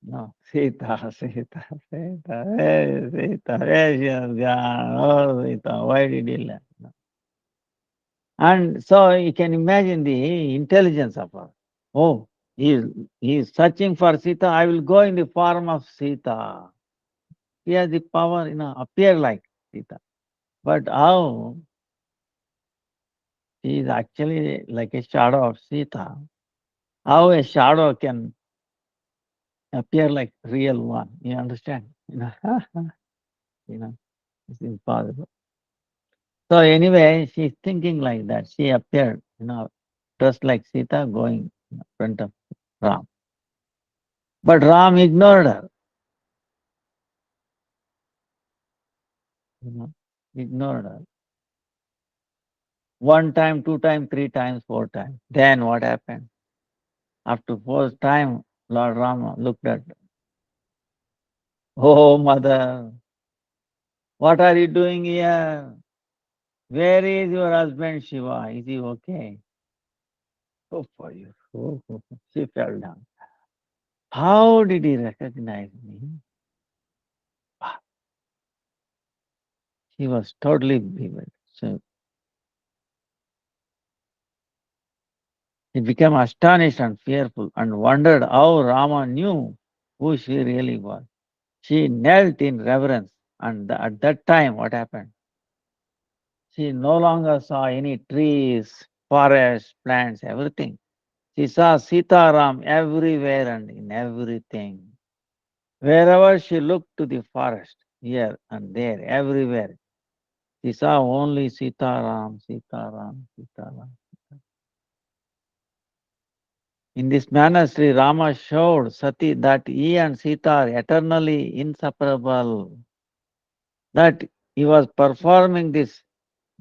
No, Sita, Sita, Sita, hey, Sita, where she has gone? Oh, Sita, why did you left? No. And so you can imagine the intelligence of her. Oh, he is searching for Sita. I will go in the form of Sita. He has the power, appear like Sita. But how he is actually like a shadow of Sita? How a shadow can appear like real one? You understand? You know, it's impossible. So anyway, she's thinking like that. She appeared, dressed like Sita, going in front of Ram. But Ram ignored her. Ignored her. One time, two times, three times, four times. Then what happened? After fourth time, Lord Rama looked at her. Oh, mother, what are you doing here? Where is your husband Shiva? Is he okay? Oh, for you. She fell down. How did he recognize me? Ah, she was totally bewildered. So he became astonished and fearful and wondered how Rama knew who she really was. She knelt in reverence, and at that time, what happened? She no longer saw any trees, forests, plants, everything. She saw Sitaram everywhere and in everything. Wherever she looked to the forest, here and there, everywhere, she saw only Sitaram, Sitaram, Sitaram. In this manner, Sri Rama showed Sati that he and Sita are eternally inseparable, that he was performing this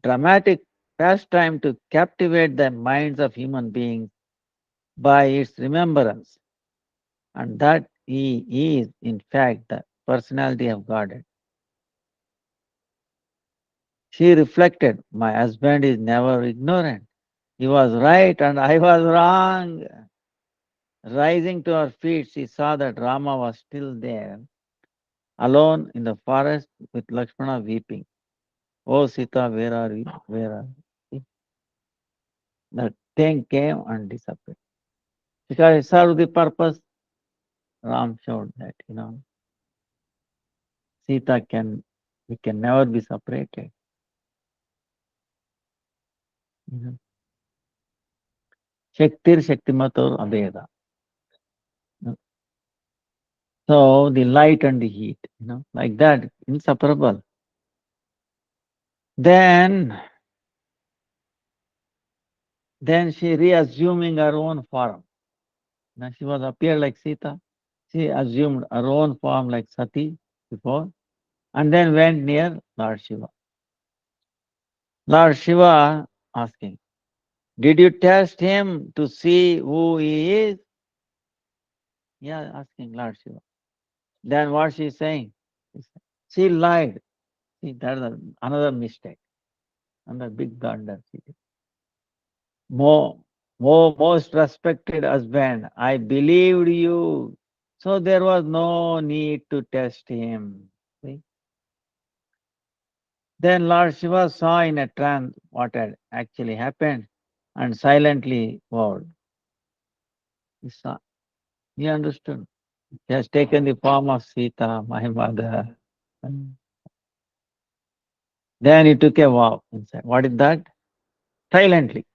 dramatic pastime to captivate the minds of human beings by its remembrance, and that he is, in fact, the personality of Godhead. She reflected, my husband is never ignorant. He was right and I was wrong. Rising to her feet, she saw that Rama was still there, alone in the forest with Lakshmana weeping. Oh Sita, where are you? Where are you? The thing came and disappeared. Because it served the purpose, Ram showed that, Sita we can never be separated. Shaktir Shaktimator Abheda. So the light and the heat, like that, inseparable. Then she reassuming her own form. Now she was appeared like Sita. She assumed her own form like Sati before, and then went near Lord Shiva. Lord Shiva asking, did you test him to see who he is? Yeah, asking Lord Shiva. Then what she is saying? She lied. See, that is another mistake, another big blunder. Most respected husband, I believed you. So there was no need to test him. See? Then Lord Shiva saw in a trance what had actually happened and silently vowed. He saw, he understood. He has taken the form of Sita, my mother. Then he took a vow inside. What is that? Silently.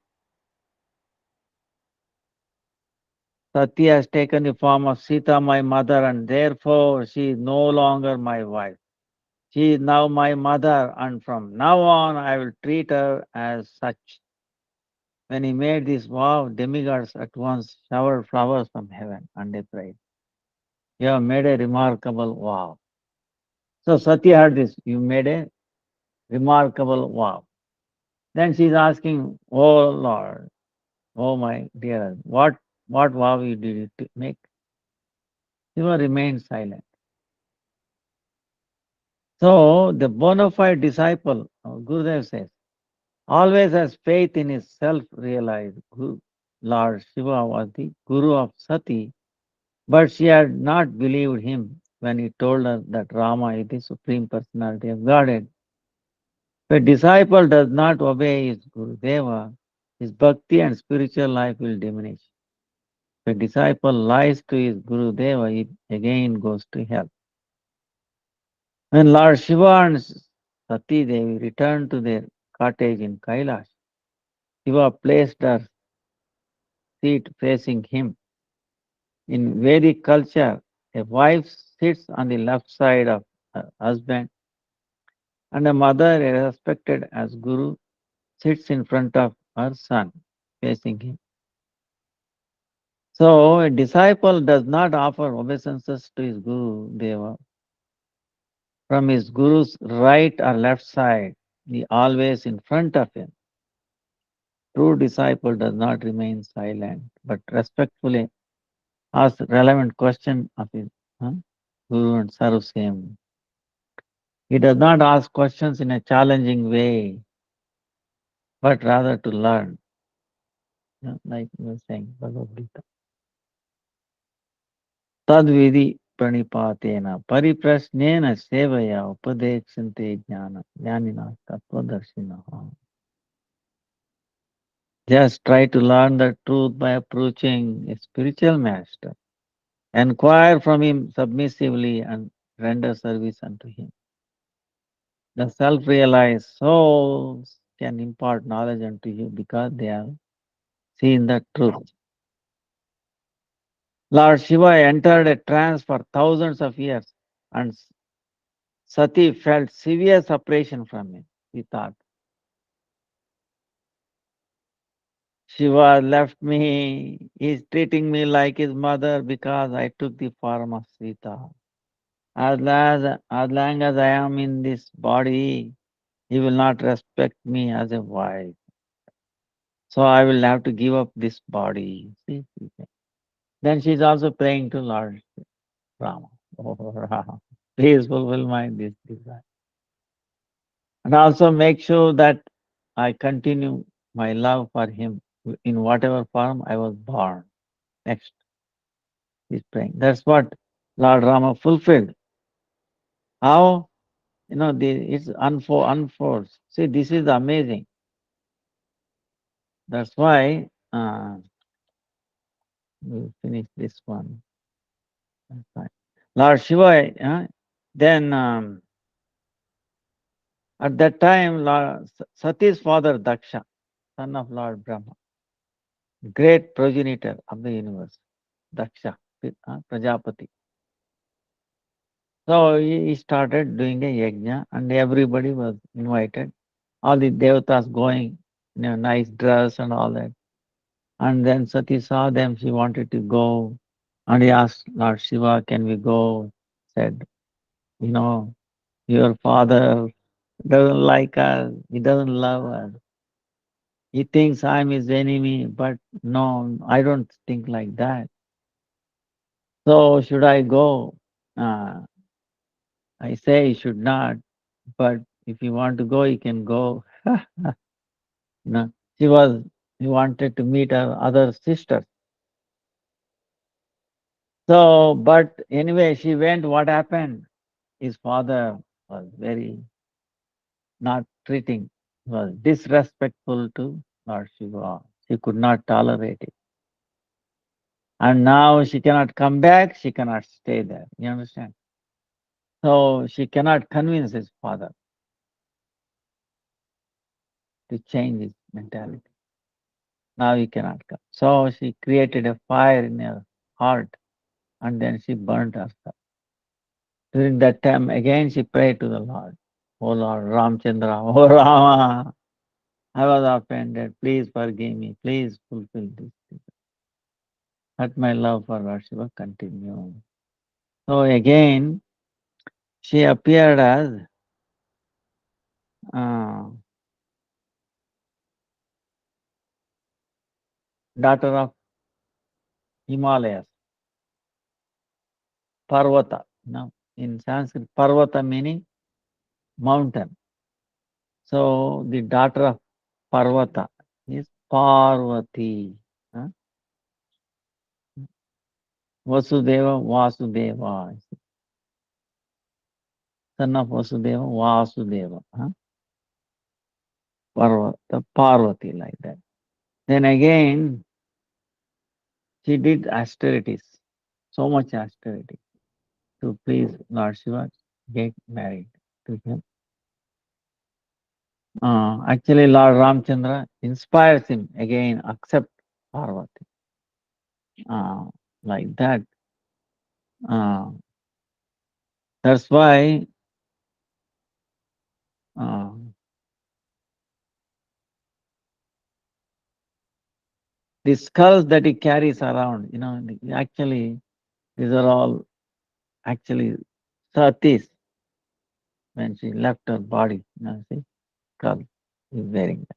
Sati has taken the form of Sita, my mother, and therefore she is no longer my wife. She is now my mother, and from now on I will treat her as such. When he made this vow, demigods at once showered flowers from heaven, and they prayed, you have made a remarkable vow. So Sati heard this, you made a remarkable vow. Then she is asking, oh Lord, oh my dear, what vow you did you make? Shiva remained silent. So the bona fide disciple, Gurudev says, always has faith in his self-realized Guru. Lord Shiva was the Guru of Sati, but she had not believed him when he told her that Rama is the Supreme Personality of Godhead. If a disciple does not obey his Guru Deva, his bhakti and spiritual life will diminish. If a disciple lies to his Guru Deva, he again goes to hell. When Lord Shiva and Sati Devi returned to their cottage in Kailash, Shiva placed her seat facing him. In Vedic culture, a wife sits on the left side of her husband, and a mother, respected as Guru, sits in front of her son, facing him. So, a disciple does not offer obeisances to his Guru Deva from his Guru's right or left side, he always in front of him. True disciple does not remain silent, but respectfully asks relevant question of his Guru and serves him. He does not ask questions in a challenging way, but rather to learn. Like you were saying, Bhagavad Gita. Tadvidi pranipatena pariprasnena sevaya upadekshante jnana jnanina tattvadarshina. Just try to learn the truth by approaching a spiritual master. Enquire from him submissively and render service unto him. The self-realized souls can impart knowledge unto you because they have seen the truth. Lord Shiva entered a trance for thousands of years and Sati felt severe separation from him. He thought, Shiva left me, he is treating me like his mother because I took the form of Sita. As long as I am in this body, he will not respect me as a wife. So I will have to give up this body. See? Then she is also praying to Lord Rama. Oh, Rama, please fulfill my this desire. And also make sure that I continue my love for him in whatever form I was born. Next, he's praying. That's what Lord Rama fulfilled. How? It's unfolds. See, this is amazing. That's why we'll finish this one. That's fine. Lord Shiva, then at that time, Sati's father Daksha, son of Lord Brahma, great progenitor of the universe, Daksha, Prajapati. So he started doing a yajna and everybody was invited. All the devatas going, nice dress and all that. And then Sati saw them, she wanted to go. And he asked Lord Shiva, can we go? Said, your father doesn't like us, he doesn't love us. He thinks I'm his enemy, but no, I don't think like that. So should I go? I say you should not, but if you want to go, you can go. No, she wanted to meet her other sisters. So, but anyway, she went. What happened? His father was very not treating, was disrespectful to Lord Shiva. She could not tolerate it. And now she cannot come back, she cannot stay there. You understand? So she cannot convince his father to change his mentality. Now he cannot come. So she created a fire in her heart and then she burnt herself. During that time, again she prayed to the Lord. Oh Lord, Ramchandra, oh Rama, I was offended. Please forgive me. Please fulfill this. Let my love for Lord Shiva continue. So again, she appeared as daughter of Himalayas, Parvata. In Sanskrit, Parvata meaning mountain. So the daughter of Parvata is Parvati. Vasudeva, Vasudeva. Son of Vasudeva, Vasudeva. Parvati like that. Then again, she did austerities, so much austerity to please Lord Shiva, get married to him. Actually, Lord Ramchandra inspires him again, accept Parvati. Like that. That's why the skulls that he carries around, actually, these are all actually satis when she left her body, see, skull is wearing that.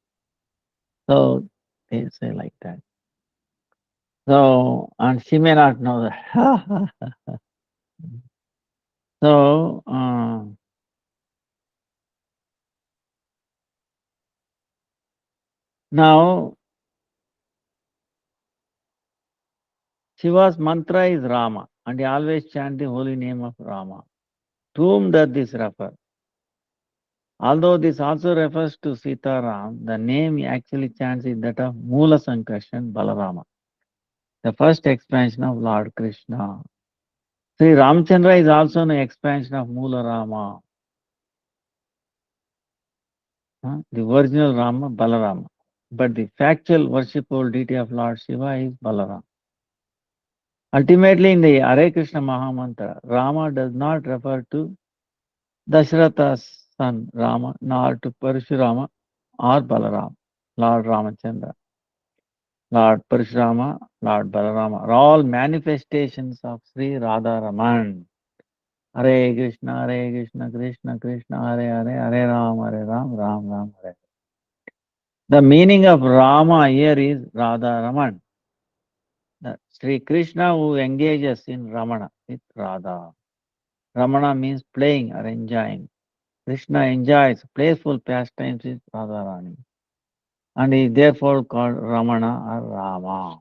So they say like that. So, and she may not know that. So, now Shiva's mantra is Rama, and he always chant the holy name of Rama. To whom does this refer? Although this also refers to Sita Ram, the name he actually chants is that of Mula Sankarshan Balarama, the first expansion of Lord Krishna. Sri Ramchandra is also an expansion of Mula Rama, the original Rama, Balarama. But the factual worshipful deity of Lord Shiva is Balarama. Ultimately, in the Hare Krishna Mahamantra, Rama does not refer to Dasharatha's son Rama, nor to Parashurama or Balarama, Lord Ramachandra. Lord Parashurama, Lord Balarama are all manifestations of Sri Radharaman. Hare Krishna, Krishna Krishna, Hare Hare, Hare Ram, Ram Ram, Hare. The meaning of Rama here is Radharaman. Sri Krishna who engages in Ramana with Radha. Ramana means playing or enjoying. Krishna enjoys playful pastimes with Radharani. And is therefore called Ramana or Rama.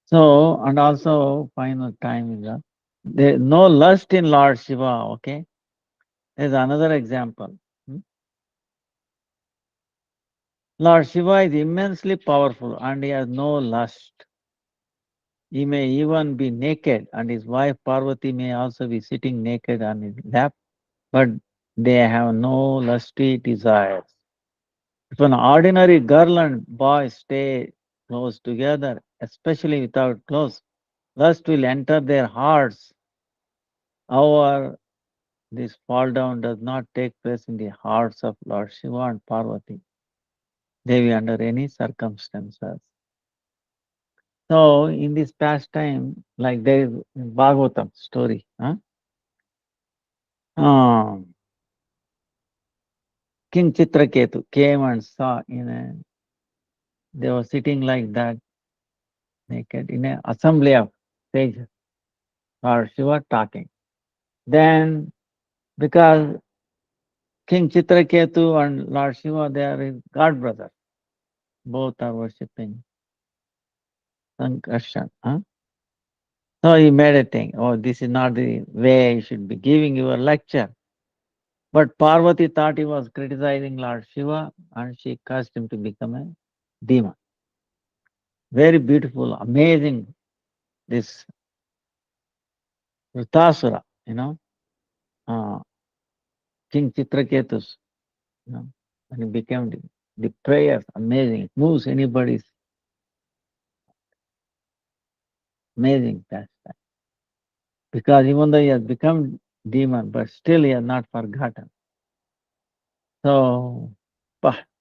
So, and also final time is there no lust in Lord Shiva, okay? There's another example. Lord Shiva is immensely powerful and he has no lust. He may even be naked and his wife Parvati may also be sitting naked on his lap, but they have no lusty desires. If an ordinary girl and boy stay close together, especially without clothes, lust will enter their hearts. However, this fall down does not take place in the hearts of Lord Shiva and Parvati, Devi under any circumstances. So, in this pastime, like there is Bhagavatam story. King Chitraketu came and saw they were sitting like that, naked, in an assembly of sages, Lord Shiva talking. Then, because King Chitraketu and Lord Shiva, they are his god brothers. Both are worshipping Sankarshan. So he made a thing, oh, this is not the way you should be giving your lecture. But Parvati thought he was criticizing Lord Shiva and she caused him to become a demon. Very beautiful, amazing, this Vritasura, King Chitraketus, and he became the prayer, amazing. It moves anybody's amazing pastime. Because even though he has become demon, but still he has not forgotten. So,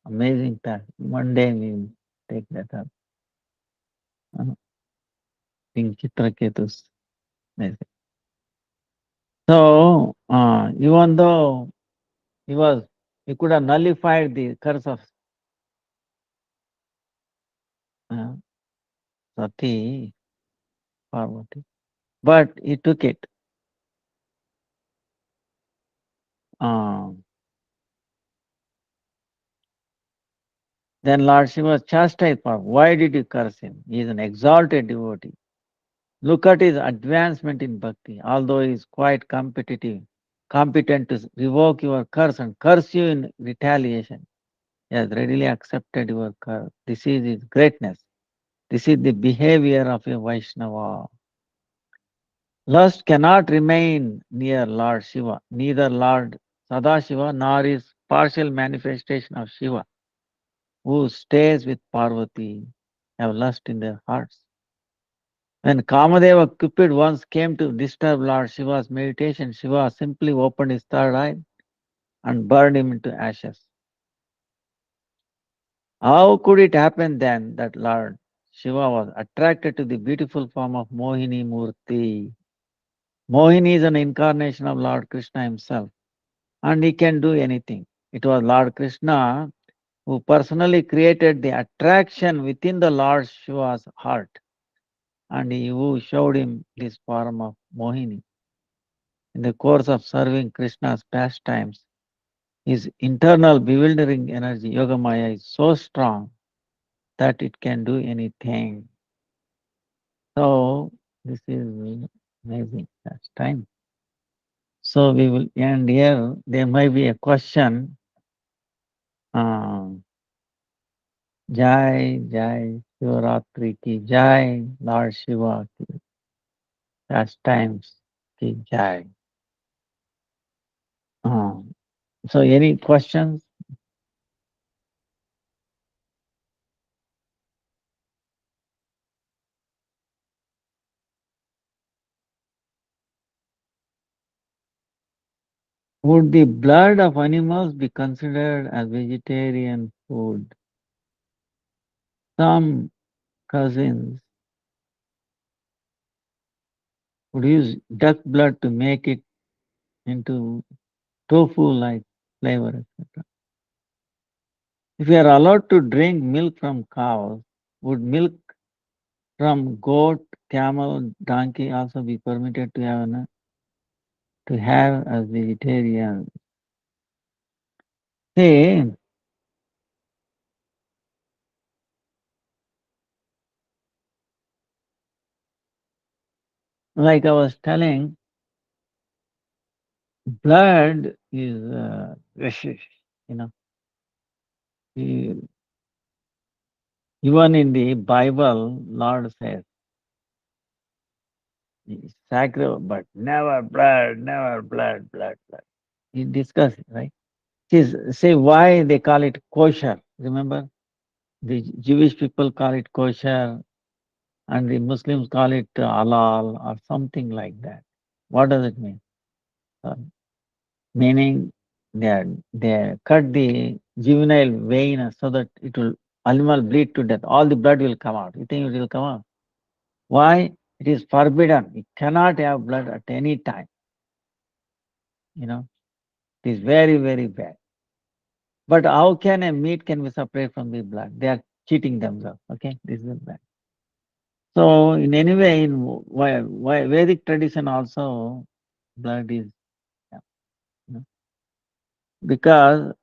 amazing pastime. One day we will take that up. King Chitraketus. Amazing. So, even though he could have nullified the curse of Sati, Parvati, but he took it. Then Lord Shiva was chastised for why did you curse him? He is an exalted devotee. Look at his advancement in bhakti, although he is quite competitive. competent to revoke your curse and curse you in retaliation. He has readily accepted your curse. This is his greatness. This is the behavior of a Vaishnava. Lust cannot remain near Lord Shiva, neither Lord Sadashiva nor his partial manifestation of Shiva, who stays with Parvati, have lust in their hearts. When Kamadeva Cupid once came to disturb Lord Shiva's meditation, Shiva simply opened his third eye and burned him into ashes. How could it happen then that Lord Shiva was attracted to the beautiful form of Mohini Murti? Mohini is an incarnation of Lord Kṛṣṇa himself, and he can do anything. It was Lord Kṛṣṇa who personally created the attraction within the Lord Shiva's heart, and he who showed him this form of Mohini. In the course of serving Krishna's pastimes, his internal bewildering energy, Yogamaya, is so strong that it can do anything. So, this is amazing. That's time. So, we will end here. There might be a question. Jai, Jai, Shiva-rātrī ki Jai, Lord Shiva ki pastimes ki Jai. So, any questions? Would the blood of animals be considered as vegetarian food? Some cousins would use duck blood to make it into tofu-like flavor, etc. If we are allowed to drink milk from cows, would milk from goat, camel, donkey also be permitted to have as vegetarian? See, like I was telling, blood is you know, e- even in the Bible, Lord says, sacred, but never blood, never blood, blood, blood. He discussed it, right? Say why they call it kosher. Remember, the Jewish people call it kosher, and the Muslims call it halal or something like that. What does it mean? Meaning they cut the juvenile vein so that it will animal bleed to death. All the blood will come out. You think it will come out? Why? It is forbidden. It cannot have blood at any time. It is very, very bad. But how can a meat can be separate from the blood? They are cheating themselves. Okay, this is bad. So in any way, in why Vedic tradition also, blood is because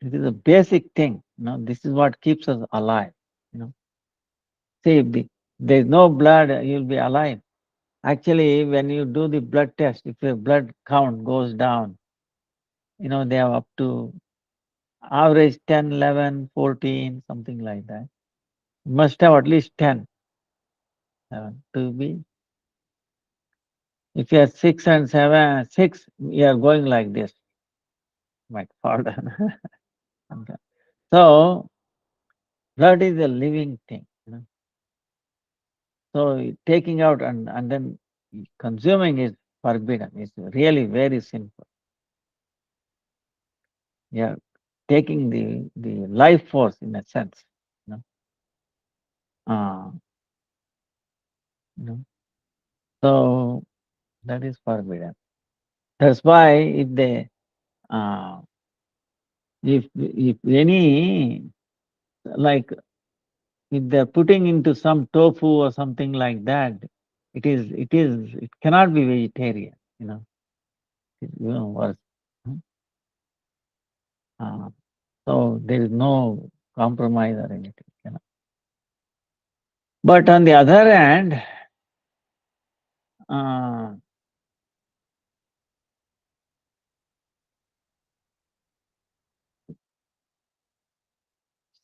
it is a basic thing. This is what keeps us alive. See, if there is no blood, you will be alive. Actually, when you do the blood test, if your blood count goes down, they have up to average 10, 11, 14, something like that. You must have at least 10 to be. If you are 6 and 7, 6, you are going like this. Might fall down. Okay. So, blood is a living thing. So, taking out and then consuming is forbidden. It's really very sinful. Yeah, taking the life force in a sense. So that is forbidden. That's why if any, like if they're putting into some tofu or something like that, it cannot be vegetarian. It's even worse. So there is no compromise or anything. But on the other hand,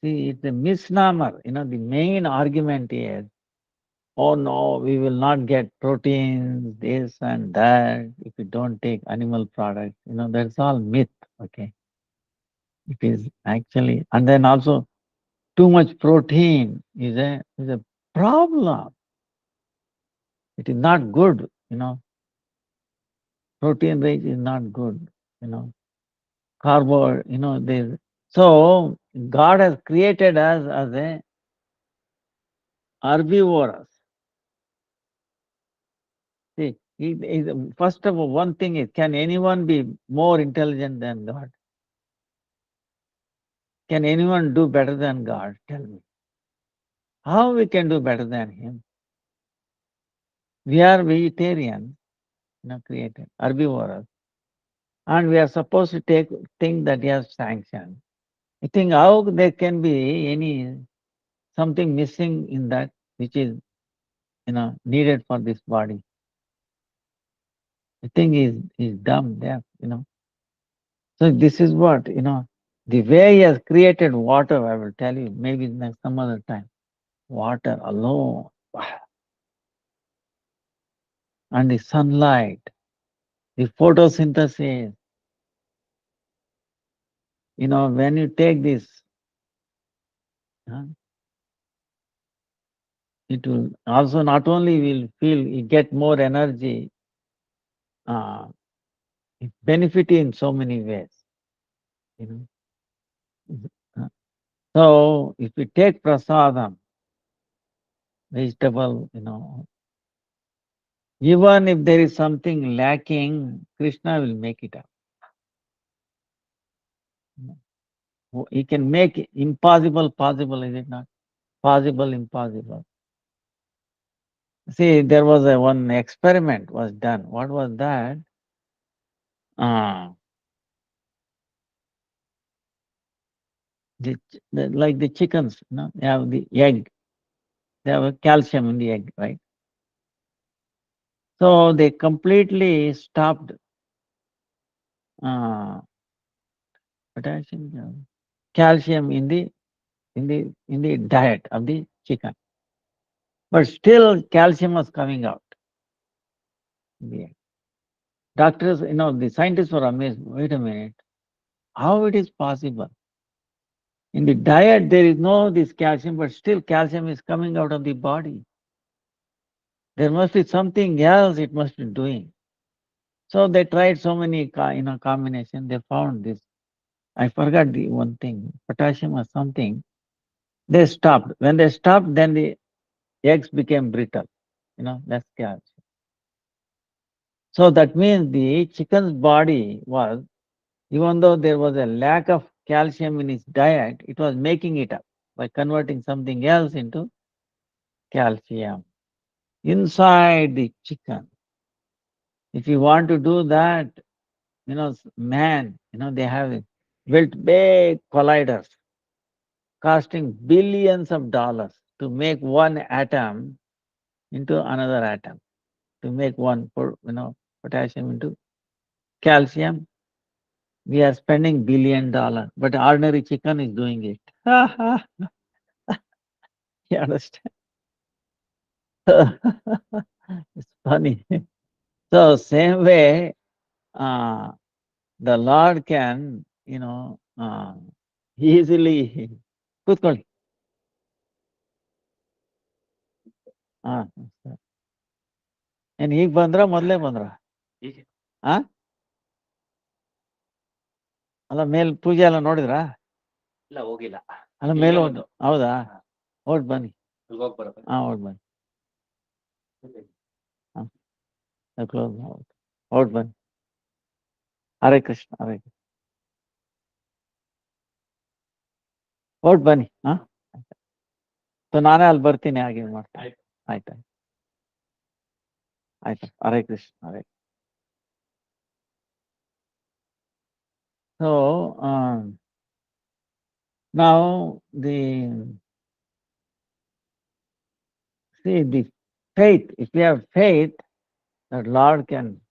see, it's a misnomer. The main argument is, oh no, we will not get proteins, this and that, if we don't take animal products. That's all myth, okay? It is actually, and then also too much protein is a problem. It is not good, protein rich is not good, carbo, so God has created us as a herbivorous. See, first of all, one thing is, can anyone be more intelligent than God? Can anyone do better than God? Tell me. How we can do better than Him? We are vegetarian, created, herbivorous. And we are supposed to think that He has sanctioned. I think how there can be something missing in that which is, needed for this body. The thing is dumb there, So this is what, the way He has created water, I will tell you, maybe next some other time. Water alone. And the sunlight, the photosynthesis. When you take this, it will also not only will feel, you get more energy, it benefit in so many ways. So if we take prasadam, vegetable, even if there is something lacking, Krishna will make it up. He can make impossible possible, is it not? Possible, impossible. See, there was one experiment was done. What was that? Like the chickens, they have the egg. They have a calcium in the egg, right? So they completely stopped potassium, calcium in the diet of the chicken, but still calcium was coming out in the egg. Doctors, the scientists were amazed. Wait a minute, how it is possible? In the diet there is no this calcium, but still calcium is coming out of the body. There must be something else it must be doing. So they tried so many combination. They found this. I forgot the one thing, potassium or something. They stopped. When they stopped, then the eggs became brittle. That's calcium. So that means the chicken's body was, even though there was a lack of calcium in its diet, it was making it up by converting something else into calcium inside the chicken. If you want to do that, man, they have built big colliders costing billions of dollars to make one atom into another atom, to make one, potassium into calcium. We are spending $1 billion, but ordinary chicken is doing it. You understand? It's funny. So same way, the Lord can, easily ಕೂತ್ಕೊಳ್ಳಿ. ಏನ್ ಈಗ ಬಂದ್ರ ಮೊದ್ಲೇ ಬಂದ್ರ? ಆ ಅಲ್ಲ ಮೇಲ್ ಪೂಜೆ ಎಲ್ಲ ನೋಡಿದ್ರಾ? ಇಲ್ಲ ಹೋಗಿಲ್ಲ. ಅಲ್ಲ ಮೇಲೆ ಹೌದಾ? ಹೊರಟ್ ಬನ್ನಿ. ಹೊರಟ್ ಬನ್ನಿ. ಕ್ಲೋಸ್ ಹೊರಟ್ ಬನ್ನಿ. ಹರೇ ಕೃಷ್ಣ, ಹರೇ ಕೃಷ್ಣ. ಹೊರಟ್ ಬನ್ನಿ. ಸೊ ನಾನೇ ಅಲ್ಲಿ ಬರ್ತೀನಿ, ಹಾಗೆ ಮಾಡ್ತೀನಿ. ಆಯ್ತಾ? ಆಯ್ತಾ? ಹರೇ ಕೃಷ್ಣ, ಹರೇ. So now the faith, if we have faith, that Lord can.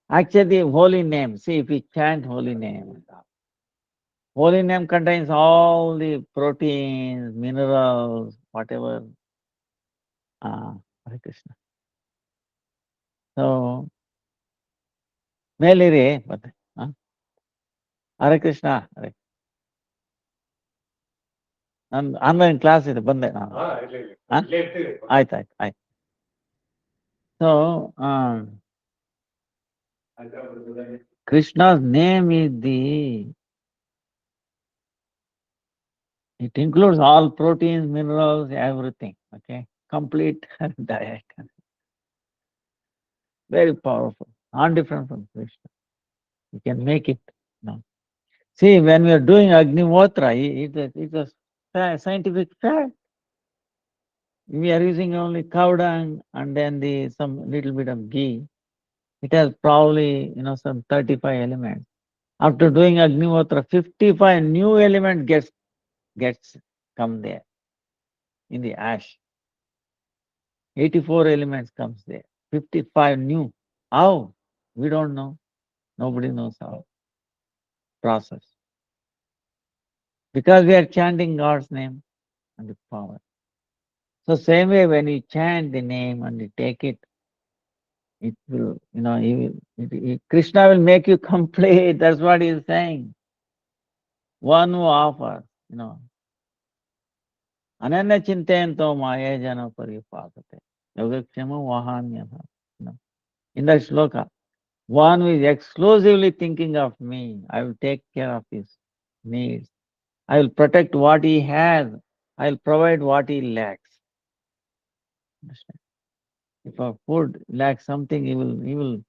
Actually, holy name, see if we chant holy name, holy name contains all the proteins, minerals, whatever. Hare Krishna. So, Melire, but Hare Krishna. Hare. ನಾನು online class ಇದೆ ಬಂದೆ ನಾನು ಆಯ್ತು ಆಯ್ತು. So Krishna's name is it includes all proteins, minerals, everything. Okay, complete diet. Very powerful, not different from Krishna. You can make it. No. See, when we are doing Agnihotra, it's a scientific fact. We are using only cow dung and then some little bit of ghee. It has probably some 35 elements. After doing Agnihotra, 55 new element gets come there in the ash. 84 elements comes there. 55 new. How? We don't know. Nobody knows how. Process. Because we are chanting God's name and the power. So same way when you chant the name and you take it, it will, Krishna will make you complete. That's what he is saying. One who offers, Ananya Chintayanto Maya Jana Paripasate. Yogakshema Vahanyana. In that shloka, one who is exclusively thinking of me, I will take care of his needs. I will protect what he has. I will provide what he lacks. Understand? If our food lacks something, he will.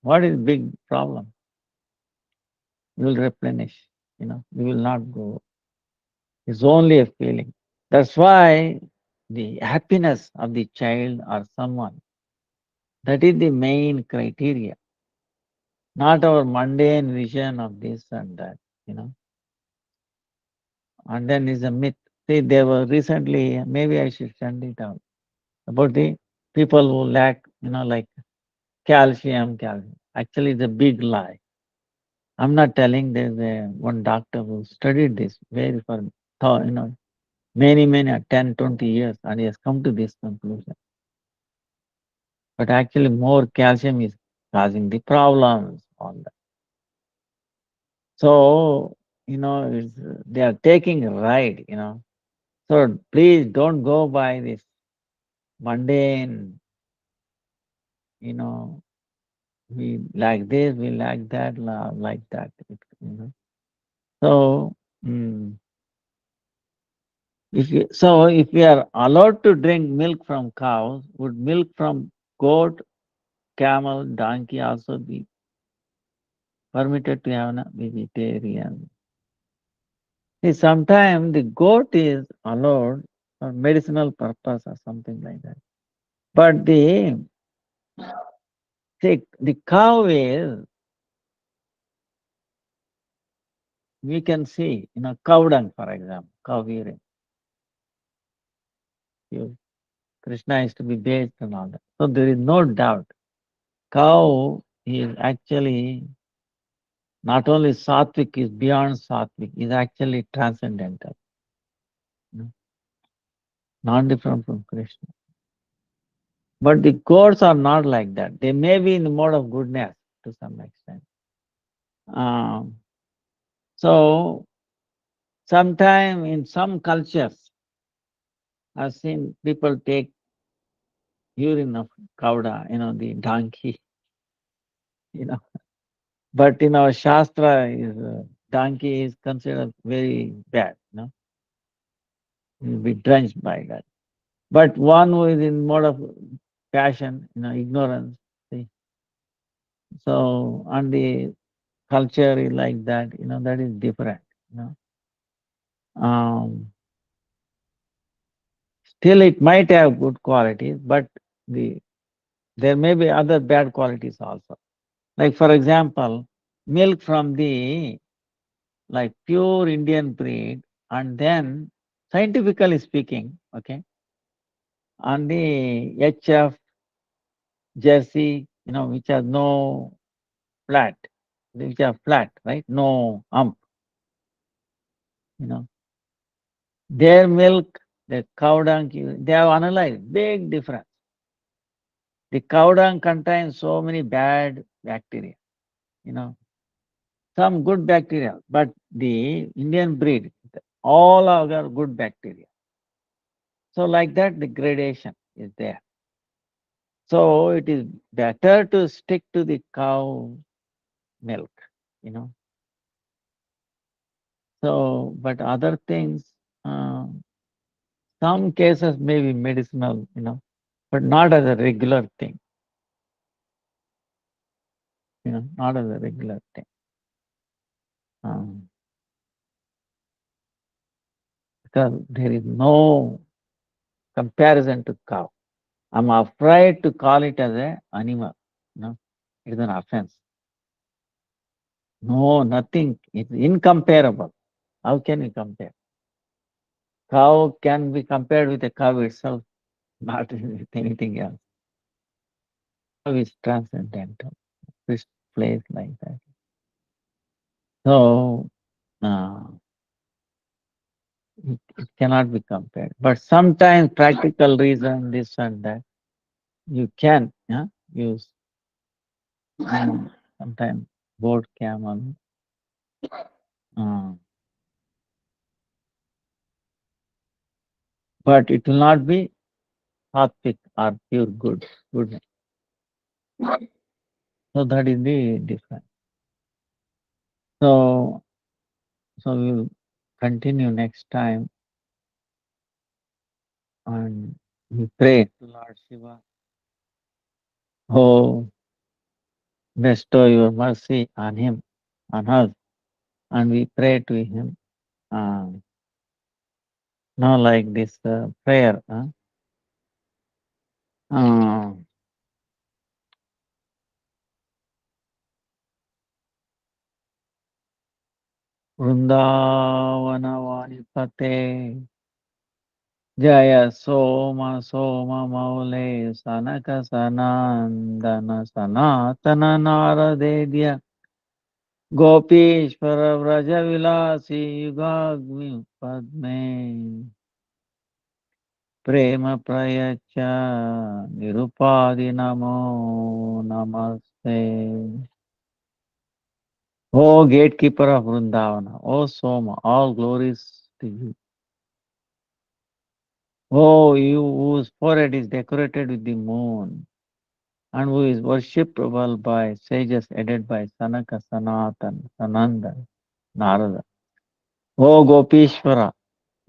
What is big problem? He will replenish. He will not go. It's only a feeling. That's why the happiness of the child or someone, that is the main criteria. Not our mundane vision of this and that, And then is a myth. See, there were recently, maybe I should send it out, about the people who lack, like calcium. Actually, it's a big lie. I'm not telling. There's one doctor who studied this very for, many 10, 20 years, and he has come to this conclusion. But actually, more calcium is causing the problems on that. So, they are taking a ride, So please don't go by this mundane, we like this, we like that, like that. So, if we are allowed to drink milk from cows, would milk from goat, camel, donkey also be permitted to have a vegetarian? See, sometimes the goat is allowed for medicinal purpose or something like that. But the cow is, we can see, cow dung, for example, cow urine. Krishna is to be bathed and all that. So there is no doubt. Cow is actually not only sattvic, is beyond sattvic, is actually transcendental. Not different from Krishna. But the gods are not like that. They may be in the mode of goodness to some extent. So, sometime in some cultures, I've seen people take urine of cow, the donkey, But in our Shastra, donkey is considered very bad, You'll be drenched by that. But one who is in mode of passion, ignorance, see. So, and the culture is like that, that is different, Still, it might have good qualities, but there may be other bad qualities also. Like, for example, milk from the pure Indian breed, and then scientifically speaking, okay, on the HF, jersey, which has no flat, which are flat, right? No hump, Their milk, the cow dung, they have analyzed, big difference. The cow dung contains so many bad bacteria, some good bacteria, but the Indian breed, all are good bacteria. So like that, the gradation is there. So it is better to stick to the cow milk, So, but other things, some cases may be medicinal, but not as a regular thing, not as a regular thing. Because there is no comparison to cow. I'm afraid to call it as an animal, it is an offense. No, nothing, it's incomparable. How can we compare? Cow can be compared with a cow itself, not with anything else. Cow is transcendental. This place like that. So, it cannot be compared. But sometimes practical reason, this and that, you can use. Sometimes boat camel. But it will not be sattvic or pure goodness. So that is the difference. So we'll continue next time and we pray to Lord Shiva. Oh, bestow your mercy on him, on us, and we pray to him. Now like this prayer. Vrindavanavadipate Jaya Soma Soma Maule Sanaka Sanandana Sanatana Naradedya Gopishvara Vraja Vilasi Yugagmi Padme Prema Prayacha Nirupadi Namo Namaste. O gatekeeper of Vrindavana, O Soma, all glories to you. O you whose forehead is decorated with the moon, and who is worshipable by sages headed by Sanaka, Sanatan, Sananda, Narada. O Gopishvara,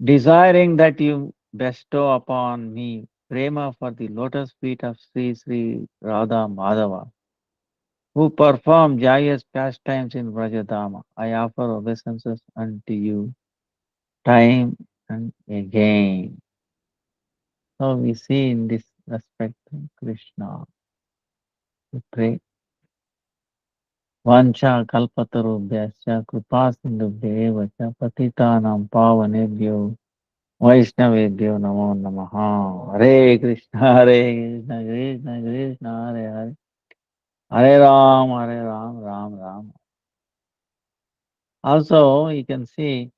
desiring that you bestow upon me prema for the lotus feet of Sri Sri Radha Madhava, who perform joyous pastimes in Vrajadama, I offer obeisances unto you time and again. So we see in this respect Krishna. We pray. Vancha kalpatarubhyascha kripa sindhubhyev cha patitanam pavanebhyo vaishnavebhyo namo namaha. Hare Krishna, Hare Krishna, Krishna Krishna, Hare Hare. Hare Ram, Ram Ram. Also, you can see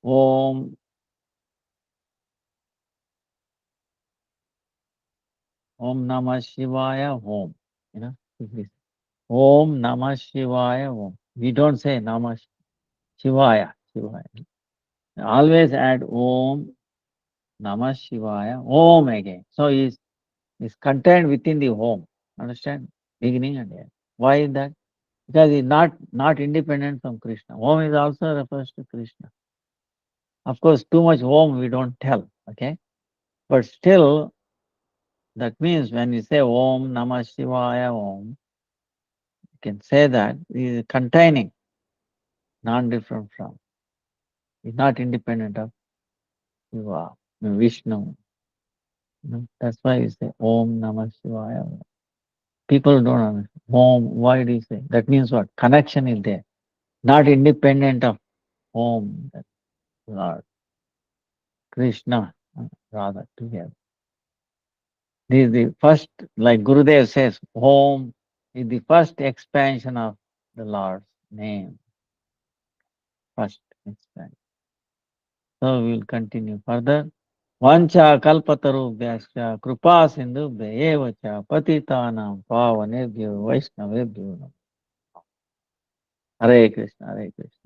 Om Namah Shivaya Om. Om Namah Shivaya Om. We don't say Namah Shivaya. Always add Om Namah Shivaya Om again. So it's contained within the Om. Understand? Beginning and end. Why is that? Because it's not independent from Krishna. Om is also refers to Krishna. Of course, too much Om we don't tell. Okay? But still, that means when you say Om Namah Shivaya Om, you can say that it is containing, non-different from. It's not independent of Shiva, Vishnu. That's why you say Om Namah Shivaya. People don't understand. Om, why do you say? That means what? Connection is there. Not independent of Om, that Lord. Krishna, rather together. This is the first, like Gurudev says, Om is the first expansion of the Lord's name. First expansion. So we will continue further. Vancha kalpatarubhyascha kripa sindhubhya eva cha patitanam pavanebhyo vaishnavebhyo namo. Hare Krishna, Hare Krishna.